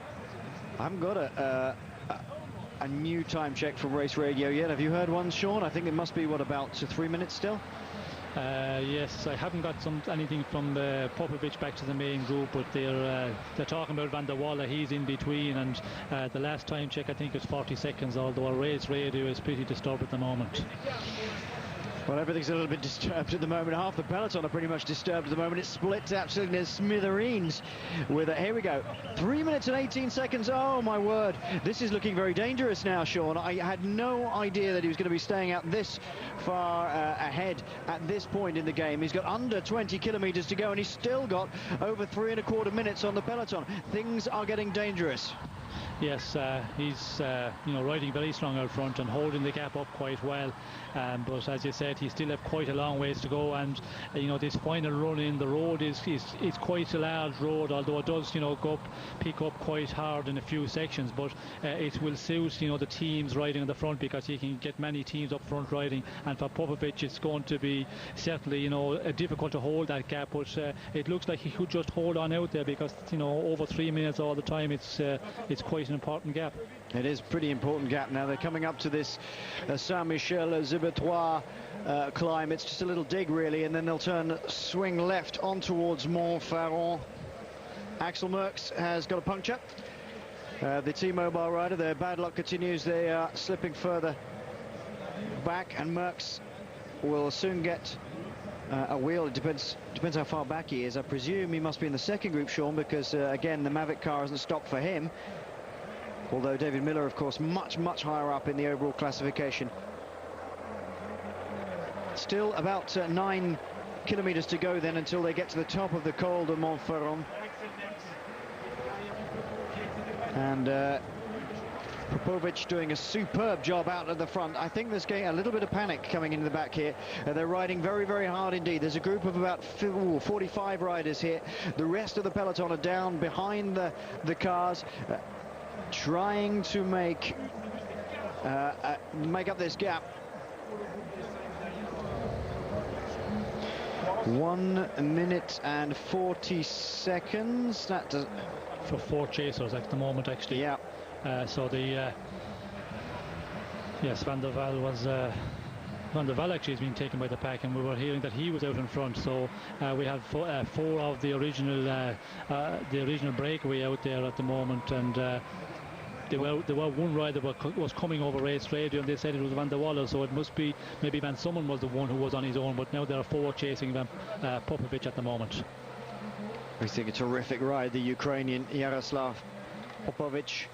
I haven't got a new time check from Race Radio yet. Have you heard one, Sean? I think it must be, about 3 minutes still? Yes, I haven't got anything from Popovic back to the main group, but they're talking about Van der Walle. He's in between, and the last time check I think is 40 seconds, although our Race Radio is pretty disturbed at the moment. Well, everything's a little bit disturbed at the moment. Half the peloton are pretty much disturbed at the moment. It splits absolutely in smithereens with it. Here we go. 3 minutes and 18 seconds. Oh, my word. This is looking very dangerous now, Sean. I had no idea that he was going to be staying out this far ahead at this point in the game. He's got under 20 kilometres to go, and he's still got over 3 1/4 minutes on the peloton. Things are getting dangerous. Yes, he's riding very strong out front and holding the gap up quite well, but as you said, he still have quite a long ways to go, and this final run in the road is quite a large road, although it does pick up quite hard in a few sections, but it will suit the teams riding in the front, because you can get many teams up front riding, and for Popovic it's going to be certainly difficult to hold that gap, but it looks like he could just hold on out there, because over 3 minutes all the time, it's quite an important gap. It is a pretty important gap. Now they're coming up to this Saint-Michel-Zibetois climb. It's just a little dig really, and then they'll swing left on towards Montferrand. Axel Merckx has got a puncture. The T-Mobile rider, their bad luck continues. They are slipping further back, and Merckx will soon get a wheel. It depends how far back he is. I presume he must be in the second group, Sean, because again the Mavic car hasn't stopped for him, although David Miller of course much higher up in the overall classification. Still about 9 kilometers to go then until they get to the top of the Col de Montferrand, and Popovic doing a superb job out at the front. I think there's getting a little bit of panic coming into the back here. They're riding very hard indeed. There's a group of about 45 riders here. The rest of the peloton are down behind the cars, trying to make up this gap. 1 minute and 40 seconds. That does... for 4 chasers at the moment, actually. Yeah. So the yes, Van der Waal actually has been taken by the pack, and we were hearing that he was out in front. So we have 4 of the original breakaway out there at the moment, and there were one rider was coming over race radio, and they said it was Van der Waal, so it must be maybe Van Sommen was the one who was on his own, but now there are 4 chasing Popovic at the moment. We think a terrific ride, the Ukrainian Yaroslav Popovic.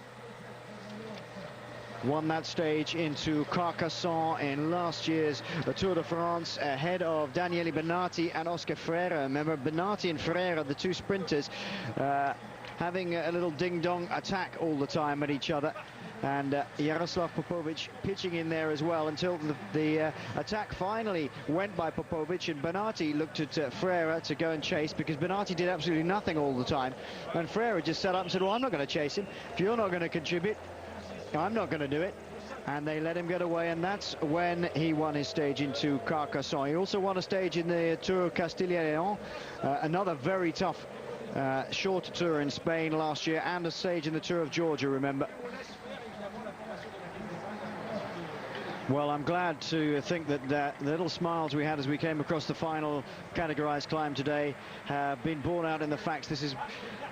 Won that stage into Carcassonne in last year's Tour de France, ahead of Daniele Bernati and Oscar Freire. Remember, Bernati and Freire, the 2 sprinters, having a little ding-dong attack all the time at each other. And Yaroslav Popovic pitching in there as well, until the attack finally went by Popovic, and Bernati looked at Freire to go and chase, because Bernati did absolutely nothing all the time, and Freire just sat up and said, well, I'm not going to chase him. If you're not going to contribute, I'm not going to do it. And they let him get away, and that's when he won his stage into Carcassonne. He also won a stage in the Tour Castilla-León, another very tough short tour in Spain last year, and a stage in the Tour of Georgia, remember. Well, I'm glad to think that the little smiles we had as we came across the final categorized climb today have been borne out in the facts. This is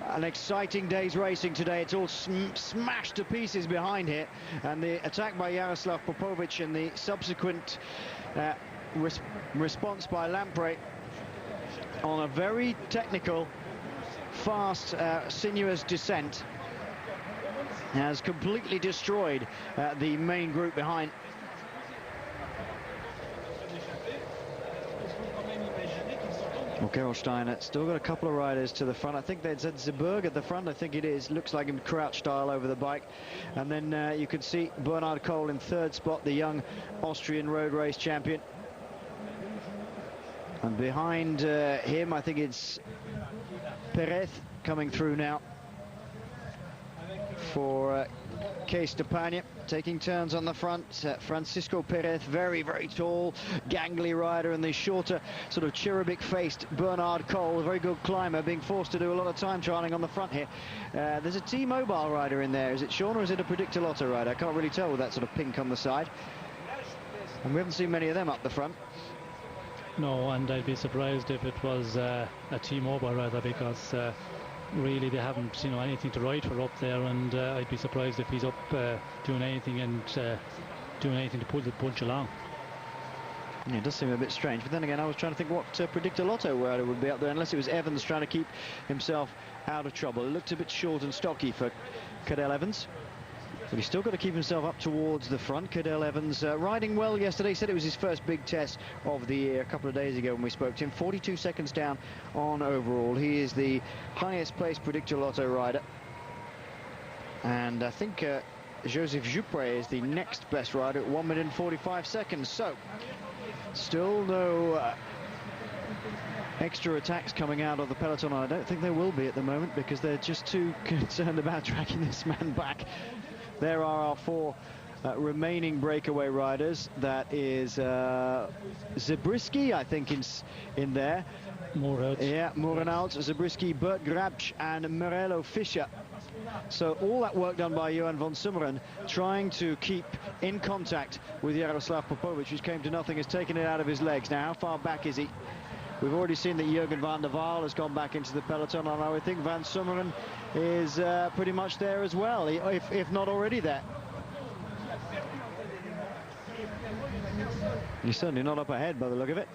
an exciting day's racing today. It's all smashed to pieces behind here, and the attack by Yaroslav Popovic and the subsequent response by Lampre on a very technical, fast, sinuous descent has completely destroyed the main group behind. Well, Gerolsteiner still got a couple of riders to the front. I think they said Zeberg at the front. I think it is. Looks like him crouch style over the bike. And then you can see Bernhard Kohl in 3rd spot, the young Austrian road race champion. And behind him, I think it's Perez coming through now for Cees Stepanje, taking turns on the front. Francisco Perez, very tall, gangly rider, and the shorter, sort of cherubic-faced Bernhard Kohl, a very good climber, being forced to do a lot of time trialing on the front here. There's a T-Mobile rider in there. Is it Sean, or is it a Predictor Lotto rider? I can't really tell with that sort of pink on the side. And we haven't seen many of them up the front. No, and I'd be surprised if it was a T-Mobile rider, because really they haven't anything to ride for up there, and I'd be surprised if he's up doing anything to pull the bunch along. Yeah, it does seem a bit strange, but then again I was trying to think what Predictor Lotto rider would be up there, unless it was Evans trying to keep himself out of trouble. It looked a bit short and stocky for Cadel Evans, but he's still got to keep himself up towards the front. Cadel Evans riding well yesterday. He said it was his first big test of the year a couple of days ago when we spoke to him. 42 seconds down on overall. He is the highest placed Predictor Lotto rider, and I think Joseph Joupre is the next best rider at 1 minute and 45 seconds. So still no extra attacks coming out of the peloton. I don't think there will be at the moment, because they're just too concerned about dragging this man back. There are our 4 remaining breakaway riders. That is Zabriskie, I think, in there. Moorhout. Yeah, Moorhout, Zabriskie, Bert Grabsch and Morello Fischer. So all that work done by Johan van Summeren, trying to keep in contact with Jaroslav Popovic, which came to nothing, has taken it out of his legs. Now, how far back is he? We've already seen that Jurgen van der Waal has gone back into the peloton, and I think van Summeren is pretty much there as well, if not already there. He's certainly not up ahead by the look of it.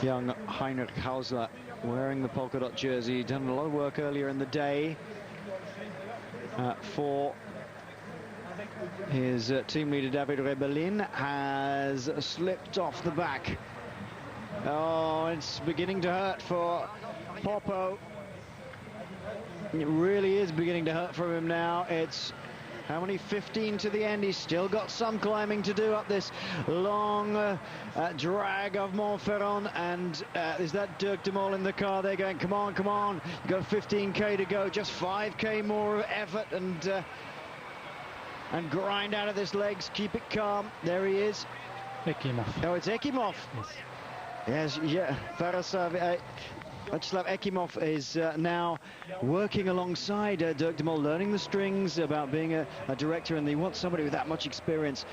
Young Heinrich Hausler wearing the polka dot jersey, done a lot of work earlier in the day for his team leader David Rebellin, has slipped off the back. Oh, it's beginning to hurt for Popo. It really is beginning to hurt for him now. It's how many? 15 to the end. He's still got some climbing to do up this long drag of Montferrand. And is that Dirk de Mol in the car? They're going, come on, come on. You've got 15k to go. Just 5k more effort and grind out of this legs. Keep it calm. There he is. Ekimov. Oh, it's Ekimov. Yes, yeah. Václav Ekimov is now working alongside Dirk de Mol, learning the strings, about being a director, and they want somebody with that much experience.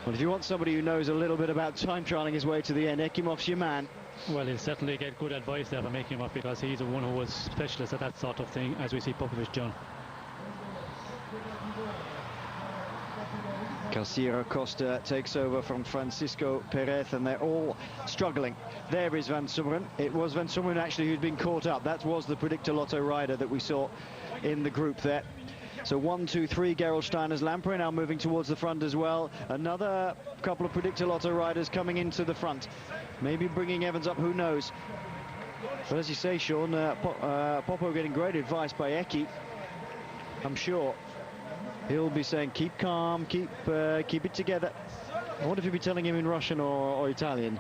Well, if you want somebody who knows a little bit about time trialing his way to the end, Ekimov's your man. Well, he'll certainly get good advice there from Ekimov, because he's the one who was specialist at that sort of thing, as we see Popovic done. Calciro Costa takes over from Francisco Perez, and they're all struggling. There is Van Summeren. It was Van Summeren actually who'd been caught up. That was the Predictor Lotto rider that we saw in the group there. So 1, 2, 3 Gerolsteiner's Lampre now moving towards the front as well. Another couple of Predictor Lotto riders coming into the front. Maybe bringing Evans up, who knows. But as you say, Sean, Popo getting great advice by Eki, I'm sure. He'll be saying, keep calm, keep it together. I wonder if he'll be telling him in Russian or Italian.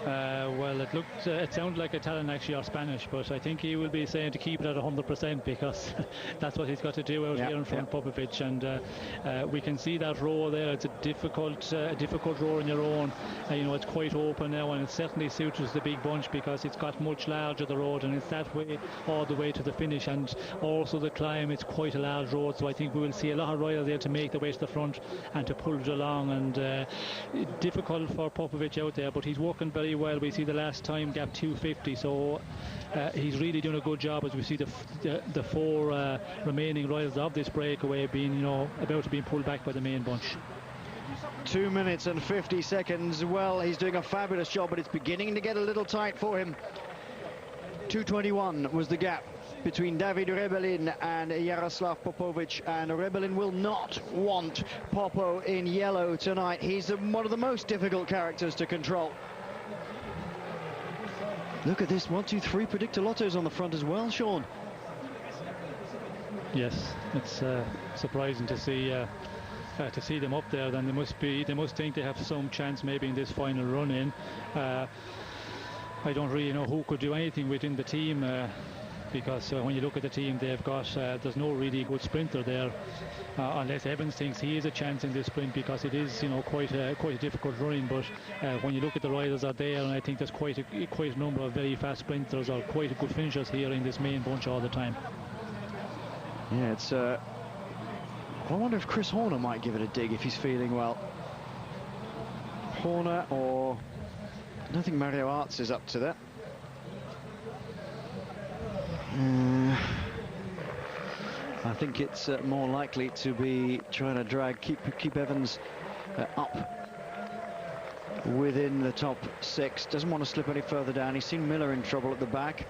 Well, it sounded like Italian actually, or Spanish, but I think he will be saying to keep it at 100%, because that's what he's got to do out here in front of Popovic. And we can see that row there. It's a difficult row on your own. You know, it's quite open now, and it certainly suits the big bunch, because it's got much larger the road, and it's that way all the way to the finish. And also the climb, it's quite a large road, so I think we will see a lot of riders there to make the way to the front and to pull it along. And difficult for Popovic out there, but he's working very well. We see the last time gap 250, so he's really doing a good job, as we see the 4 remaining riders of this breakaway being, you know, about to be pulled back by the main bunch. 2 minutes and 50 seconds. Well, he's doing a fabulous job, but it's beginning to get a little tight for him. 2:21 was the gap between David Rebellin and Jaroslav Popovic, and Rebellin will not want Popo in yellow tonight. He's one of the most difficult characters to control. Look at this, 1, 2, 3 Predictor Lottos on the front as well, Sean. Yes, it's surprising to see them up there. Then they must think they have some chance maybe in this final run in. I don't really know who could do anything within the team, because when you look at the team they've got, there's no really good sprinter there, unless Evans thinks he is a chance in this sprint, because it is, you know, quite a difficult running. But when you look at the riders are there, and I think there's quite a number of very fast sprinters, or quite a good finishers here in this main bunch all the time. Yeah, it's I wonder if Chris Horner might give it a dig if he's feeling well. Horner, or I don't think Mario Arts is up to that. I think it's more likely to be trying to keep Evans up within the top 6. Doesn't want to slip any further down. He's seen Miller in trouble at the back.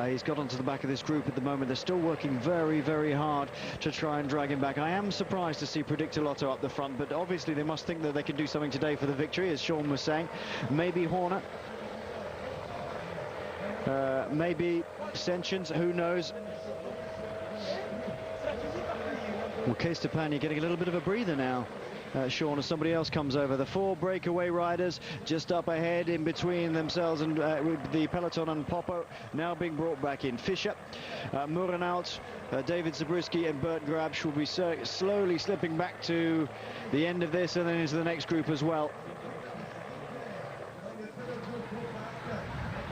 He's got onto the back of this group at the moment. They're still working very, very hard to try and drag him back. I am surprised to see Predictor Lotto up the front, but obviously they must think that they can do something today for the victory, as Sean was saying. Maybe Horner. Maybe Senchens, who knows. Well, Keistapania getting a little bit of a breather now. Sean, as somebody else comes over. The 4 breakaway riders just up ahead in between themselves and the peloton, and Popo now being brought back in. Fischer, Murenaut, David Zabriskie and Bert Grabsch will be slowly slipping back to the end of this and then into the next group as well.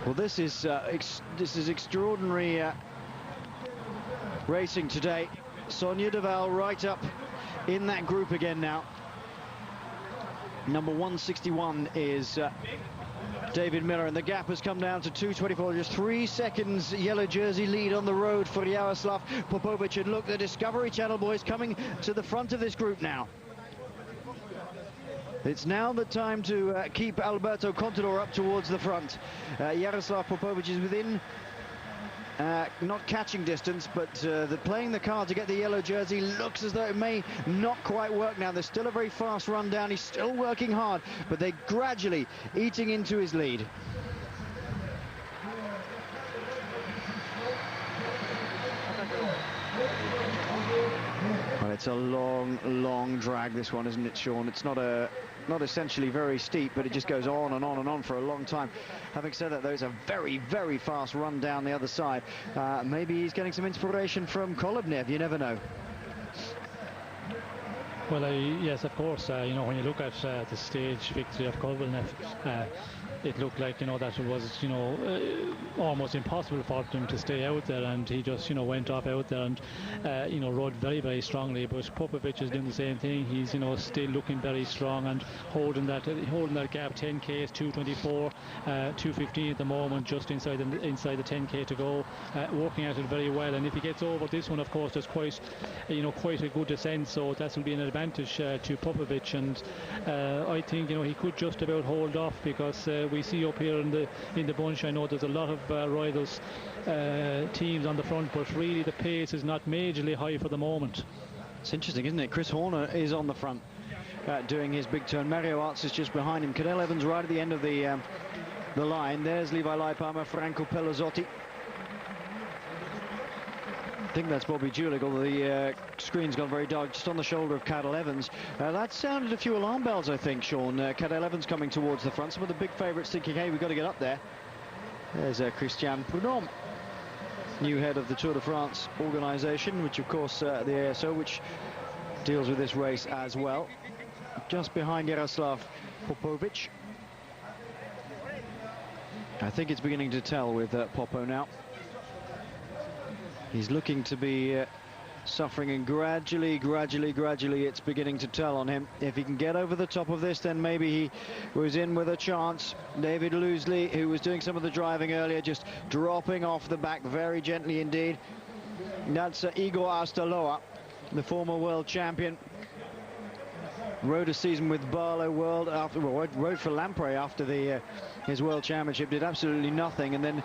Well, this is extraordinary racing today. Sonia Devall right up in that group again now. Number 161 is David Miller, and the gap has come down to 2:24, just 3 seconds yellow jersey lead on the road for Jaroslav Popovic. And look, the Discovery Channel boys coming to the front of this group now. It's now the time to keep Alberto Contador up towards the front. Jaroslav Popovic is within not catching distance, but playing the card to get the yellow jersey. Looks as though it may not quite work now. There's still a very fast run down. He's still working hard, but they're gradually eating into his lead. Well, it's a long drag, this one, isn't it, Sean? It's not essentially very steep, but it just goes on and on and on for a long time. Having said that, though, it's a very fast run down the other side. Maybe he's getting some inspiration from Kolobnev, you never know. Well, yes, of course. You know, when you look at the stage victory of Kolobnev, it looked like, you know, that it was, you know, almost impossible for him to stay out there, and he just, you know, went off out there and, you know, rode very strongly. But Popovic is doing the same thing. He's, you know, still looking very strong and holding that gap. 10k is 2:24, 2:15 at the moment, just inside the 10k to go, working at it very well. And if he gets over this one, of course, there's quite a good descent, so that will be an advantage to Popovic. And I think, you know, he could just about hold off, because we see up here in the bunch, I know there's a lot of rivals teams on the front, but really the pace is not majorly high for the moment. It's interesting, isn't it? Chris Horner is on the front doing his big turn. Mario Arts is just behind him. Cadel Evans right at the end of the line. There's Levi Leipalmer, Franco Pelozzotti. I think that's Bobby Julich, although the screen's gone very dark, just on the shoulder of Cadel Evans. That sounded a few alarm bells, I think, Sean. Cadel Evans coming towards the front. Some of the big favourites thinking, hey, we've got to get up there. There's Christian Prudhomme, new head of the Tour de France organisation, which, of course, the ASO, which deals with this race as well. Just behind Jaroslav Popovic. I think it's beginning to tell with Popo now. He's looking to be suffering, and gradually it's beginning to tell on him. If he can get over the top of this, then maybe he was in with a chance. David Loosley, who was doing some of the driving earlier, just dropping off the back very gently indeed. That's Igor Astaloa, the former world champion. Rode a season with Barlow World after, well, rode for Lamprey after his world championship, did absolutely nothing, and then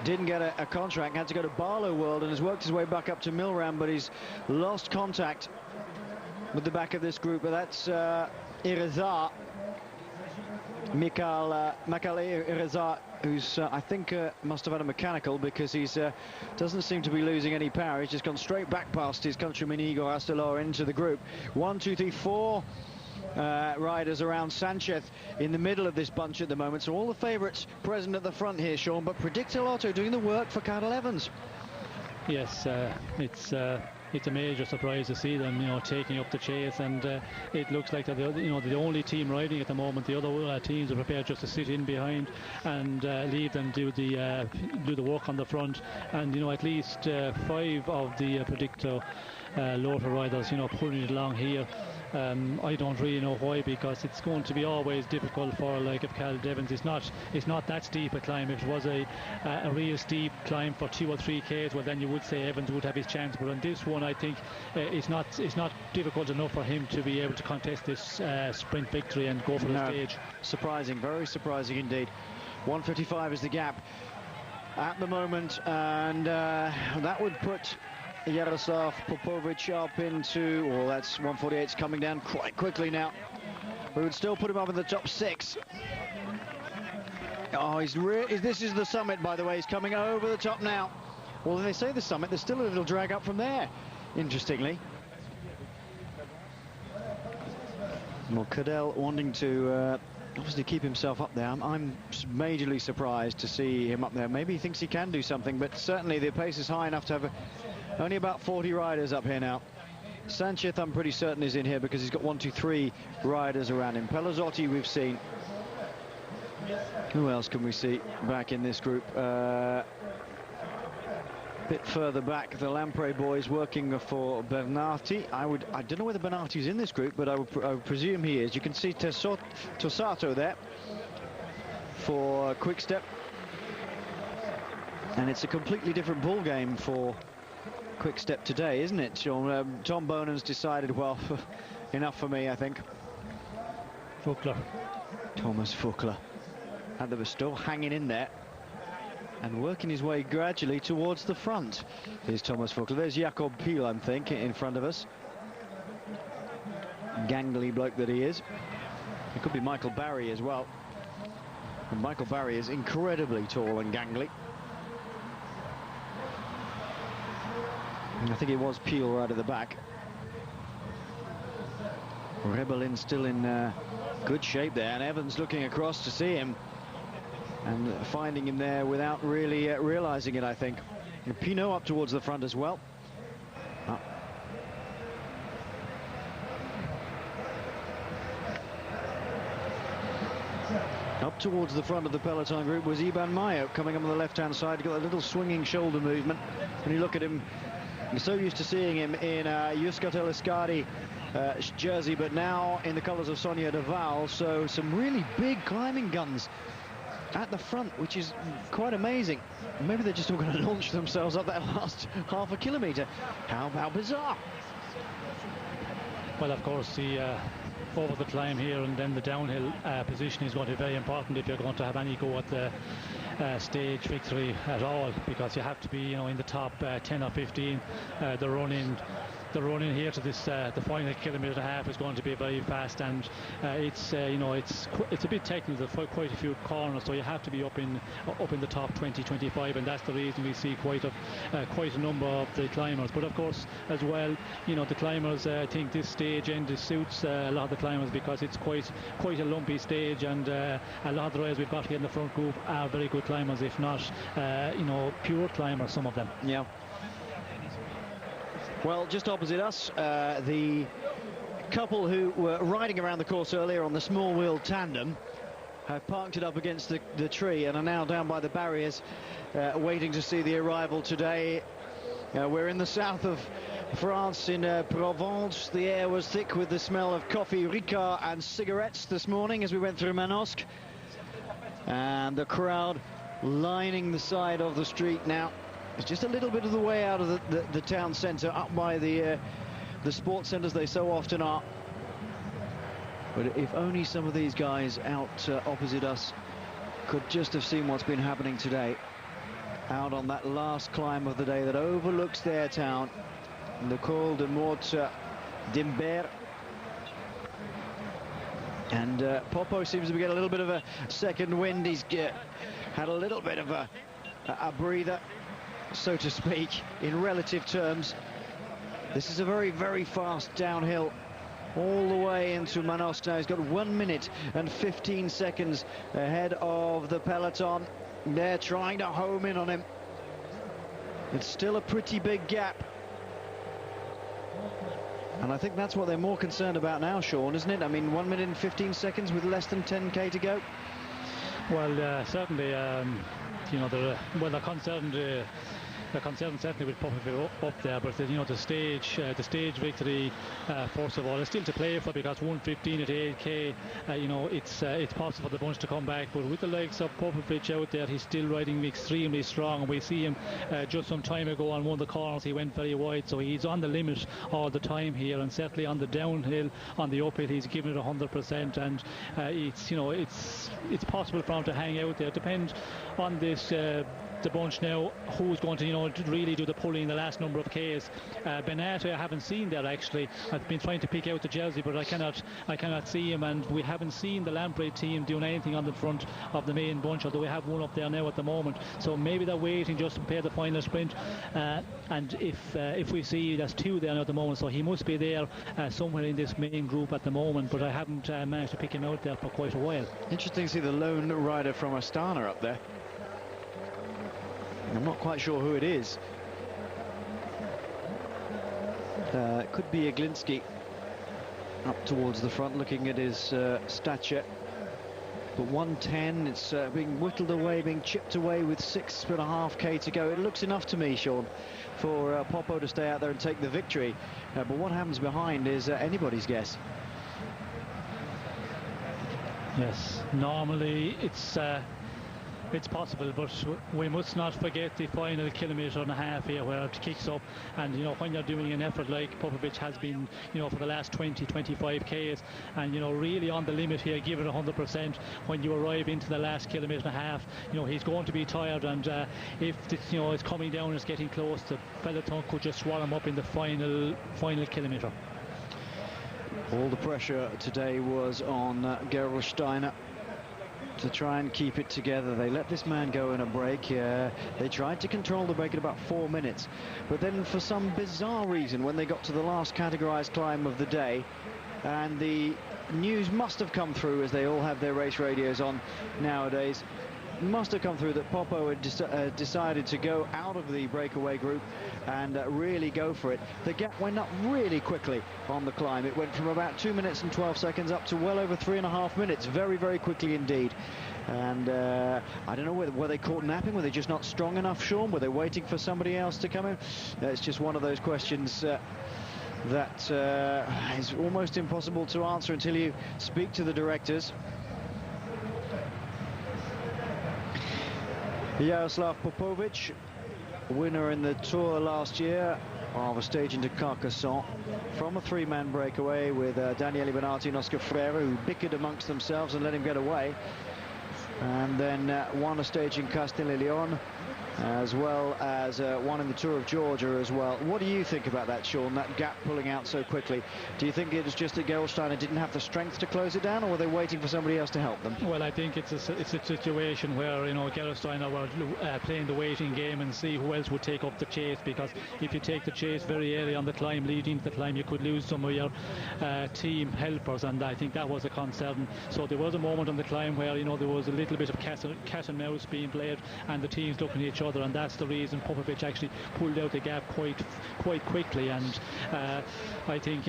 didn't get a contract, had to go to Barlow World, and has worked his way back up to Milram, but he's lost contact with the back of this group. But that's Irizar, Mikhail Irizar, who's I think must have had a mechanical, because he's doesn't seem to be losing any power. He's just gone straight back past his countryman Igor Astaloa into the group. 1, 2, 3, 4 riders around Sanchez in the middle of this bunch at the moment. So all the favourites present at the front here, Sean, but Predictor Lotto doing the work for Cadel Evans. Yes, it's a major surprise to see them, you know, taking up the chase, and it looks like that the only team riding at the moment. The other teams are prepared just to sit in behind and leave them do the work on the front. And, you know, at least 5 of the Predictor Lotto riders, you know, pulling it along here. I don't really know why, because it's going to be always difficult for, like, if Cadel Evans, it's not that steep a climb. If it was a real steep climb for 2 or 3 k's, well, then you would say Evans would have his chance. But on this one, I think it's not difficult enough for him to be able to contest this sprint victory and go for the stage. Surprising, very surprising indeed. 1:55 is the gap at the moment, and that would put Jaroslav Popovic up into, well, that's 1:48. It's coming down quite quickly now. We would still put him up in the top 6. Oh, this is the summit, by the way. He's coming over the top now. Well, they say the summit, there's still a little drag up from there, interestingly. Well, Cadel wanting to obviously keep himself up there. I'm majorly surprised to see him up there. Maybe he thinks he can do something, but certainly the pace is high enough to have only about 40 riders up here now. Sanchez, I'm pretty certain, is in here because he's got 1, 2, 3 riders around him. Pelazzotti we've seen. Who else can we see back in this group? Bit further back, the Lampre boys working for Bernardi. I don't know whether Bernardi's in this group, but I would presume he is. You can see Tosato there for Quick Step, and it's a completely different ball game for Quick Step today, isn't it, Sean? Tom Bonan's decided, well, enough for me, I think. Fuchler. Thomas Fuchler, and they were still hanging in there and working his way gradually towards the front. Here's Thomas Fuchler. There's Jakob Piel, I think, in front of us. Gangly bloke that he is. It could be Michael Barry as well. And Michael Barry is incredibly tall and gangly. And I think it was Piel right at the back. Rebellin still in good shape there, and Evans looking across to see him and finding him there without really realizing it, I think. And Pinot up towards the front as well. Up towards the front of the peloton group was Iban Mayo, coming up on the left-hand side. Got a little swinging shoulder movement. When you look at him, you're so used to seeing him in Euskaltel Euskadi jersey, but now in the colours of Sonia de Waal. So some really big climbing guns at the front, which is quite amazing. Maybe they're just all going to launch themselves up that last half a kilometre. How bizarre. Well, of course, the over the climb here and then the downhill position is going to be very important if you're going to have any go at the stage victory at all, because you have to be, you know, in the top 10 or 15. The run in here to this the final kilometre and a half is going to be very fast, and it's you know, it's a bit technical for quite a few corners, so you have to be up in the top 20-25, and that's the reason we see quite a number of the climbers. But of course, as well, you know, the climbers, I think this stage end suits a lot of the climbers because it's quite a lumpy stage, and a lot of the riders we've got here in the front group are very good climbers, if not you know, pure climbers, some of them. Yeah. Well, just opposite us, the couple who were riding around the course earlier on the small wheel tandem have parked it up against the tree and are now down by the barriers waiting to see the arrival today. We're in the south of France, in Provence. The air was thick with the smell of coffee, Ricard and cigarettes this morning as we went through Manosque. And the crowd lining the side of the street now. It's just a little bit of the way out of the town centre, up by the sports centres they so often are. But if only some of these guys out opposite us could just have seen what's been happening today, out on that last climb of the day that overlooks their town, the Col de Morte d'Imbert. And Popo seems to be getting a little bit of a second wind. He's had a little bit of a breather, so to speak, in relative terms. This is a very, very fast downhill all the way into Manosque now. He's got 1 minute and 15 seconds ahead of the peloton. They're trying to home in on him. It's still a pretty big gap. And I think that's what they're more concerned about now, Sean, isn't it? I mean, 1 minute and 15 seconds with less than 10k to go. Well, certainly, you know, they're concerned certainly with Popovic up there, but you know, the stage victory, first of all, is still to play for, because 1:15 at 8k, you know, it's possible for the bunch to come back. But with the legs of Popovic out there, he's still riding extremely strong, and we see him just some time ago on one of the corners, he went very wide, so he's on the limit all the time here, and certainly on the downhill, on the uphill, he's given it 100%, and it's, you know, it's possible for him to hang out there. Depends on this the bunch now, who's going to, really do the pulling in the last number of Ks. Benate I haven't seen there actually. I've been trying to pick out the jersey, but I cannot see him, and we haven't seen the Lamprey team doing anything on the front of the main bunch, although we have one up there now at the moment. So maybe they're waiting just to prepare the final sprint, and if we see there's two there now at the moment, so he must be there somewhere in this main group at the moment, but I haven't managed to pick him out there for quite a while. Interesting to see the lone rider from Astana up there. I'm not quite sure who it is. It could be Iglinski up towards the front, looking at his stature. But 1:10, it's being whittled away, being chipped away with 6.5k to go. It looks enough to me, Sean, for Popo to stay out there and take the victory. But what happens behind is anybody's guess. Yes, normally it's possible, but we must not forget the final kilometre and a half here where it kicks up, and when you're doing an effort like Popovic has been for the last 20-25 Ks, and really on the limit here, give it 100%. When you arrive into the last kilometre and a half, he's going to be tired, and if it's coming down, it's getting close, the peloton could just swallow him up in the final kilometre. All the pressure today was on Gerolsteiner to try and keep it together. They let this man go in a break. They tried to control the break at about 4 minutes, but then for some bizarre reason, when they got to the last categorized climb of the day, and the news must have come through, as they all have their race radios on nowadays, must have come through that Popo had decided to go out of the breakaway group and really go for it. The gap went up really quickly on the climb. It went from about 2 minutes and 12 seconds up to well over 3.5 minutes, very, very quickly indeed. And I don't know, were they caught napping? Were they just not strong enough, Sean? Were they waiting for somebody else to come in? It's just one of those questions that is almost impossible to answer until you speak to the directors. Jaroslav Popovic, winner in the Tour last year of a stage into Carcassonne, from a three-man breakaway with Daniele Benati and Oscar Freire, who bickered amongst themselves and let him get away, and then won a stage in Castile y Leon, as well as one in the Tour of Georgia as well. What do you think about that, Sean, that gap pulling out so quickly? Do you think it was just that Gerolsteiner didn't have the strength to close it down, or were they waiting for somebody else to help them? Well, I think it's a situation where Gerolsteiner were playing the waiting game and see who else would take up the chase, because if you take the chase very early on the climb, leading to the climb, you could lose some of your team helpers, and I think that was a concern. So there was a moment on the climb where there was a little bit of cat and mouse being played, and the teams looking at each other, and that's the reason Popovic actually pulled out the gap quite quickly. And I think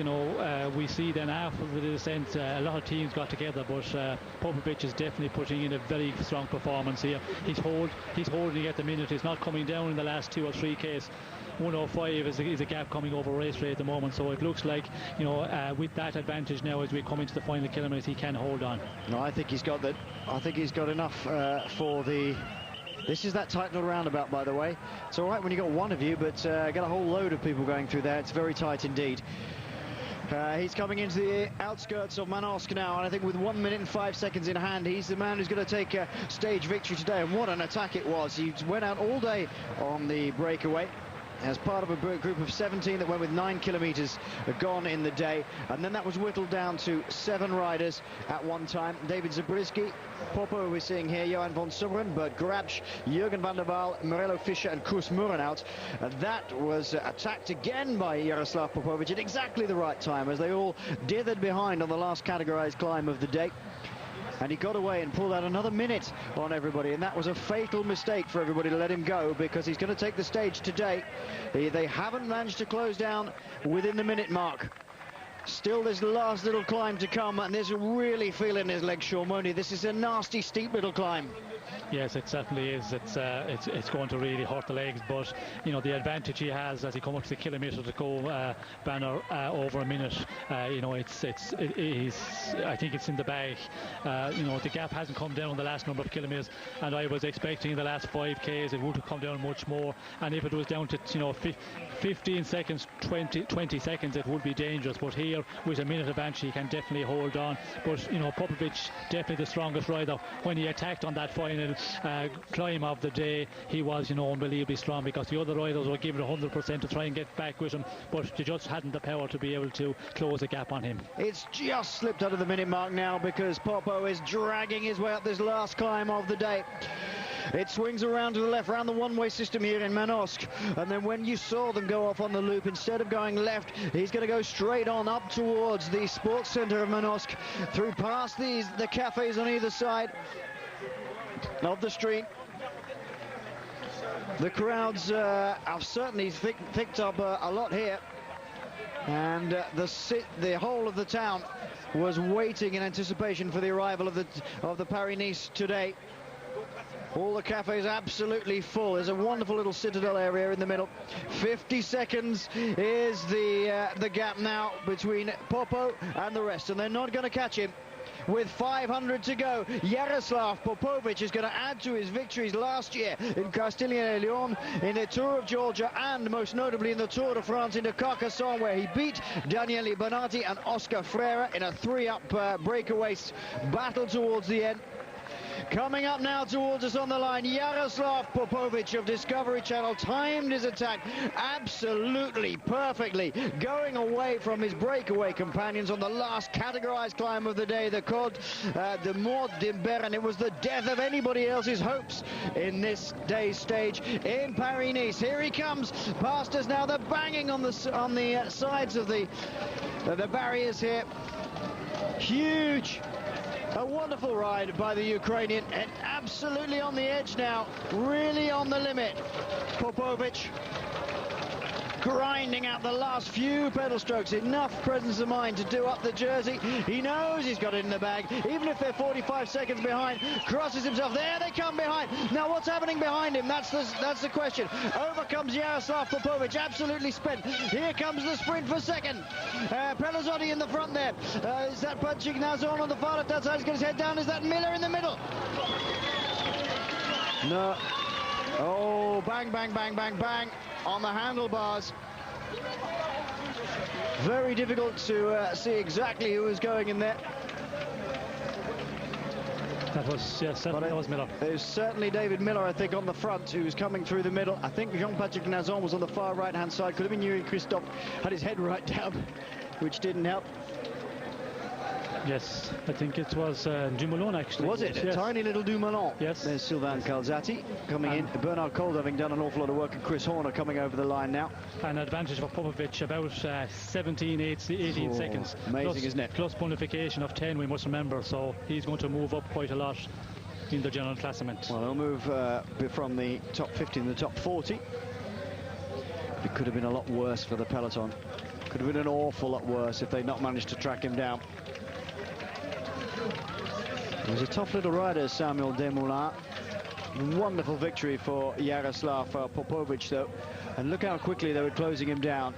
we see then after the descent a lot of teams got together, but Popovic is definitely putting in a very strong performance here. He's holding at the minute. He's not coming down in the last 2 or 3 Ks. 105 is a gap coming over race rate at the moment, so it looks like with that advantage now as we come into the final kilometres, he can hold on. No, I think he's got that. I think he's got enough for the. This is that tight little roundabout, by the way. It's all right when you got one of you, but get a whole load of people going through there. It's very tight indeed. He's coming into the outskirts of Manosque now, and I think with 1 minute and 5 seconds in hand, he's the man who's going to take a stage victory today. And what an attack it was. He went out all day on the breakaway as part of a group of 17 that went with 9 kilometers gone in the day, and then that was whittled down to 7 riders at one time. David Zabriskie, Popo we're seeing here, Johan von Summeren, Bert Grabsch, Jürgen van der Waal, Morello Fischer and Koos Murenhout. That was attacked again by Jaroslav Popovic at exactly the right time, as they all dithered behind on the last categorized climb of the day. And he got away and pulled out another minute on everybody, and that was a fatal mistake for everybody to let him go, because he's going to take the stage today. They haven't managed to close down within the minute mark. Still this last little climb to come, and there's a really feel in his legs, Sean Money. This is a nasty, steep little climb. Yes, it certainly is. It's going to really hurt the legs, but the advantage he has as he comes up to the kilometre to go, Banner, over a minute. I think it's in the bag. The gap hasn't come down the last number of kilometres, and I was expecting the last 5 Ks it would have come down much more. And if it was down to 15 seconds, 20 seconds, it would be dangerous. But here here with a minute advantage, he can definitely hold on. But, you know, Popovic, definitely the strongest rider. When he attacked on that final climb of the day, he was, you know, unbelievably strong, because the other riders were giving 100% to try and get back with him, but they just hadn't the power to be able to close the gap on him. It's just slipped out of the minute mark now, because Popo is dragging his way up this last climb of the day. It swings around to the left, around the one-way system here in Manosque. And then when you saw them go off on the loop, instead of going left, he's going to go straight on up towards the sports centre of Manosque, through past the cafes on either side of the street. The crowds have certainly picked up a lot here. And the whole of the town was waiting in anticipation for the arrival of the Paris-Nice today. All the cafes absolutely full. There's a wonderful little citadel area in the middle. 50 seconds is the gap now between Popo and the rest, and they're not going to catch him. With 500 to go, Jaroslav Popovic is going to add to his victories last year in Castilla and Leon, in the Tour of Georgia, and most notably in the Tour de France in the Carcassonne, where he beat Daniele Bonatti and Oscar Freire in a 3-up breakaway battle towards the end. Coming up now towards us on the line, Jaroslav Popovic of Discovery Channel timed his attack absolutely perfectly, going away from his breakaway companions on the last categorized climb of the day, the Col de Mort d'Imbert, and it was the death of anybody else's hopes in this day's stage in Paris-Nice. Here he comes past us now. They're banging on the sides of the barriers here. Huge. A wonderful ride by the Ukrainian, and absolutely on the edge now, really on the limit. Popovic grinding out the last few pedal strokes, enough presence of mind to do up the jersey. He knows he's got it in the bag, even if they're 45 seconds behind. Crosses himself. There they come behind. Now what's happening behind him? That's the question. Over comes Jaroslav Popovic, absolutely spent. Here comes the sprint for second. Pelazzotti in the front there. Is that Patrick Nazon on the far left side? He's got his head down. Is that Miller in the middle? No. Oh, bang, bang, bang, bang, bang on the handlebars. Very difficult to see exactly who was going in there. That was Miller. It was certainly David Miller, I think, on the front, who was coming through the middle. I think Jean-Patrick Nazon was on the far right-hand side. Could have been Yuri Christophe. Had his head right down, which didn't help. Yes, I think it was Dumoulin, actually. Was it? Yes. Tiny little Dumoulin. Yes. There's Sylvain Calzati coming in. Bernard Kolb having done an awful lot of work, and Chris Horner coming over the line now. An advantage for Popovic, about 18 seconds. Amazing, isn't it? Plus bonification of 10, we must remember, so he's going to move up quite a lot in the general classement. Well, he'll move from the top 50 to the top 40. It could have been a lot worse for the peloton. Could have been an awful lot worse if they'd not managed to track him down. He was a tough little rider, Samuel Desmoulins. Wonderful victory for Jaroslav Popovic, though. And look how quickly they were closing him down.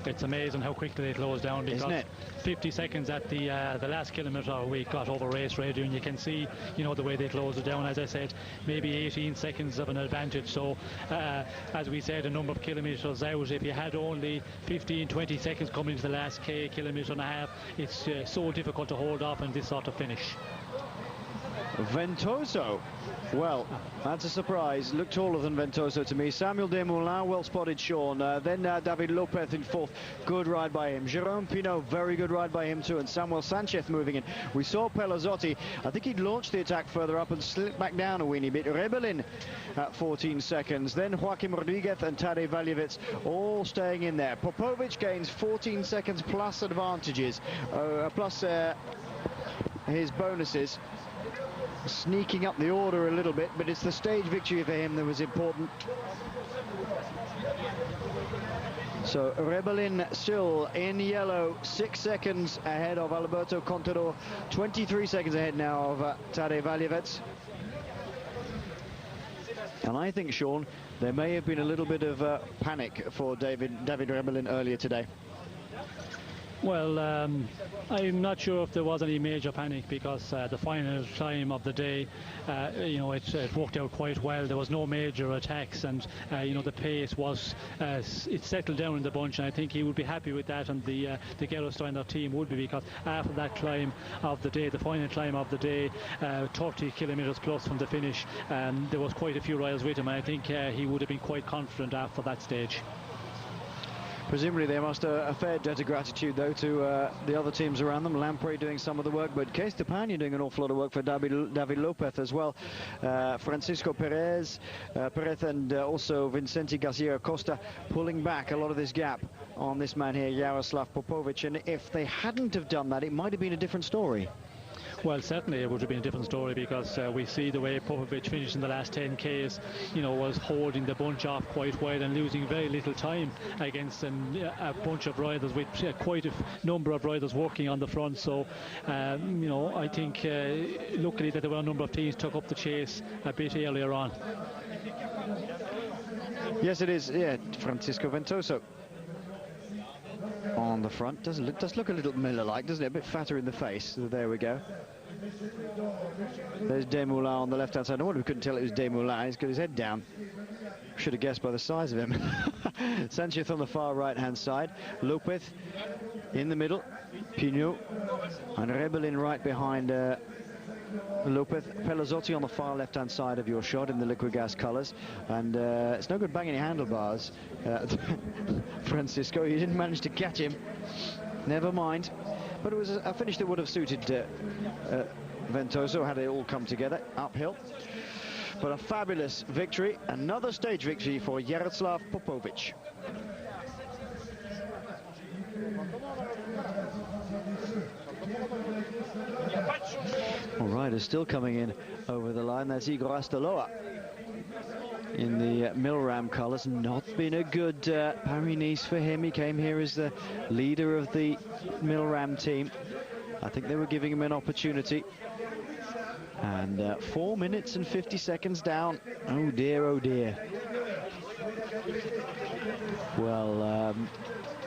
It's amazing how quickly they closed down, because 50 seconds at the last kilometre we got over race radio, and you can see, you know, the way they closed it down. As I said, maybe 18 seconds of an advantage. So as we said, a number of kilometres out, if you had only 15-20 seconds coming into the last kilometre and a half, it's so difficult to hold off in this sort of finish. Ventoso, well, that's a surprise. Looked taller than Ventoso to me. Samuel Desmoulins, well spotted, Sean. Then David Lopez in fourth. Good ride by him. Jérôme Pinault, very good ride by him too. And Samuel Sanchez moving in. We saw Pelazzotti. I think he'd launched the attack further up and slipped back down a weeny bit. Rebellin at 14 seconds. Then Joaquim Rodriguez and Tadej Valievitz all staying in there. Popovic gains 14 seconds plus advantages, plus his bonuses. Sneaking up the order a little bit, but it's the stage victory for him that was important. So Rebellin still in yellow, 6 seconds ahead of Alberto Contador, 23 seconds ahead now of Tadej Valievitz. And I think, Sean, there may have been a little bit of panic for David Rebellin earlier today. Well, I'm not sure if there was any major panic because the final climb of the day, it worked out quite well. There was no major attacks, and the pace was it settled down in the bunch, and I think he would be happy with that, and the Gerolsteiner team would be, because after that climb of the day, the final climb of the day, 30 kilometres plus from the finish, there was quite a few riders with him, and I think he would have been quite confident after that stage. Presumably they must have a fair debt of gratitude, though, to the other teams around them. Lampre doing some of the work, but Cees Stepanje doing an awful lot of work for David Lopez as well. Francisco Perez and also Vicente Garcia Costa pulling back a lot of this gap on this man here, Jaroslav Popovic. And if they hadn't have done that, it might have been a different story. Well, certainly it would have been a different story, because we see the way Popovic finished in the last 10 Ks, was holding the bunch off quite wide and losing very little time against a bunch of riders with quite a number of riders working on the front. So, I think luckily that there were a number of teams took up the chase a bit earlier on. Yes, it is. Yeah, Francisco Ventoso on the front. Does look a little Miller-like, doesn't it? A bit fatter in the face. So there we go. There's Desmoulins on the left-hand side. I wonder if we couldn't tell it was Desmoulins. He's got his head down. Should have guessed by the size of him. Sanchez on the far right-hand side. Lopez in the middle. Pinot and Rebellin right behind Lopez. Pelazzotti on the far left-hand side of your shot in the Liquigas colours. And it's no good banging your handlebars, Francisco. You didn't manage to catch him. Never mind. But it was a finish that would have suited Ventoso had it all come together uphill. But a fabulous victory. Another stage victory for Jaroslav Popovic. All riders still coming in over the line. That's Igor Astaloa in the Milram colours. Not been a good Paris-Nice for him. He came here as the leader of the Milram team. I think they were giving him an opportunity. And 4 minutes and 50 seconds down. Oh dear, oh dear. Well,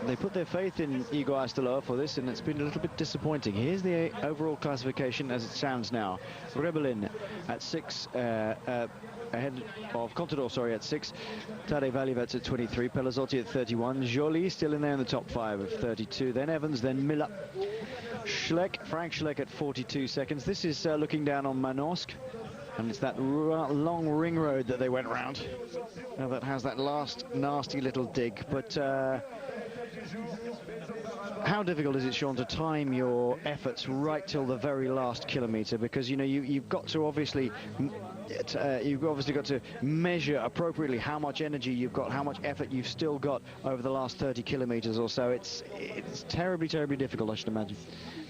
they put their faith in Igor Astaloa for this, and it's been a little bit disappointing. Here's the overall classification as it stands now. Rebellin at 6, ahead of Contador, at 6. Tadej Valjevec at 23. Pelazzotti at 31. Joly still in there in the top 5 of 32. Then Evans, then Miller. Frank Schleck at 42 seconds. This is looking down on Manosque. And it's that long ring road that they went round. Now that has that last nasty little dig. But how difficult is it, Sean, to time your efforts right till the very last kilometre? Because you've got to obviously got to measure appropriately how much energy you've got, how much effort you've still got over the last 30 kilometres or so. It's terribly difficult, I should imagine.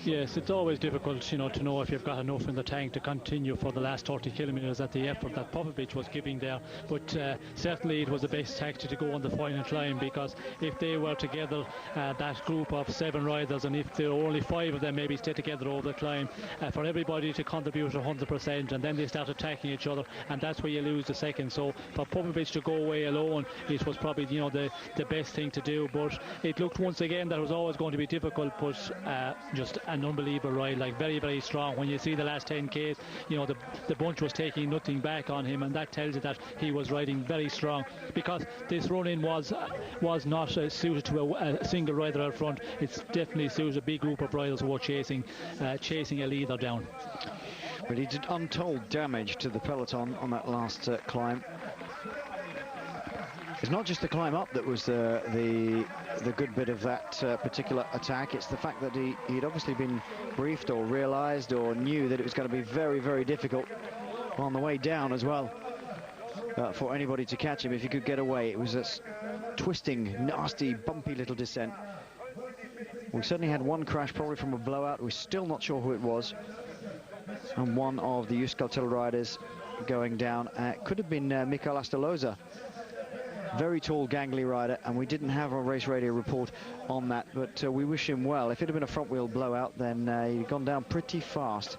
Yes, it's always difficult, to know if you've got enough in the tank to continue for the last 30 kilometres at the effort that Popovic was giving there. But certainly it was the best tactic to go on the final climb, because if they were together, that group of 7 riders, and if there were only 5 of them maybe stay together over the climb, for everybody to contribute 100%, and then they start attacking each other, and that's where you lose the second. So for Popovic to go away alone, it was probably the best thing to do. But it looked once again that it was always going to be difficult, but just an unbelievable ride, like very strong. When you see the last 10 Ks, the bunch was taking nothing back on him, and that tells you that he was riding very strong, because this run-in was not suited to a single rider out front. It's definitely suited a big group of riders who were chasing a leader down. But he did untold damage to the peloton on that last climb. It's not just the climb up that was the good bit of that particular attack. It's the fact that he'd obviously been briefed or realised or knew that it was going to be very difficult on the way down as well for anybody to catch him if he could get away. It was a twisting, nasty, bumpy little descent. We certainly had one crash, probably from a blowout. We're still not sure who it was. And one of the Euskaltel riders going down. It could have been Mikael Astaloza. Very tall, gangly rider, and we didn't have a race radio report on that, but we wish him well. If it had been a front wheel blowout, then he'd gone down pretty fast.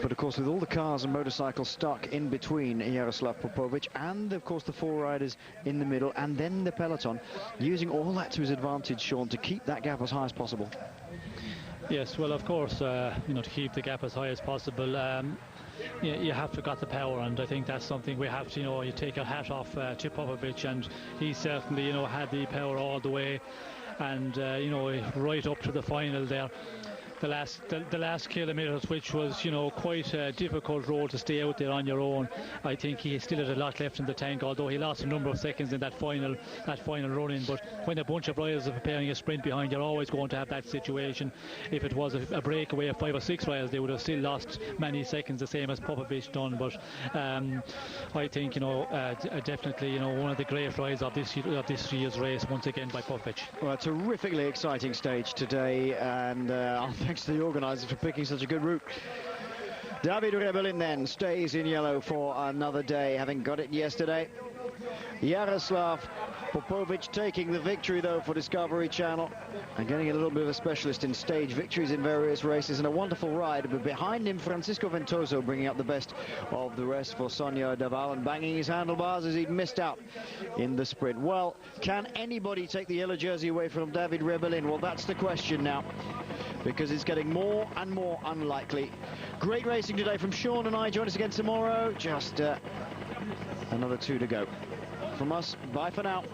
But of course, with all the cars and motorcycles stuck in between Jaroslav Popovic and of course the 4 riders in the middle and then the peloton, using all that to his advantage, Sean, to keep that gap as high as possible. Yes, well, of course, you know, to keep the gap as high as possible, you have to got the power, and I think that's something we have to, you know, you take your hat off to Popovic, and he certainly, you know, had the power all the way, and you know, right up to the final there. The last kilometres, which was, you know, quite a difficult road to stay out there on your own. I think he still had a lot left in the tank, although he lost a number of seconds in that final run-in. But when a bunch of riders are preparing a sprint behind, you're always going to have that situation. If it was a breakaway of 5 or 6 riders, they would have still lost many seconds, the same as Popovic done. But I think, you know, definitely, you know, one of the great rides of this year's race once again by Popovic. Well, a terrifically exciting stage today, and thanks to the organisers for picking such a good route. David Rebellin then stays in yellow for another day, having got it yesterday. Jaroslav Popovic taking the victory, though, for Discovery Channel, and getting a little bit of a specialist in stage victories in various races, and a wonderful ride. But behind him, Francisco Ventoso bringing up the best of the rest for Sonia Daval, and banging his handlebars as he'd missed out in the sprint. Well, can anybody take the yellow jersey away from David Rebellin? Well, that's the question now, because it's getting more and more unlikely. Great racing today from Sean and I. Join us again tomorrow. Just another 2 to go. From us, bye for now.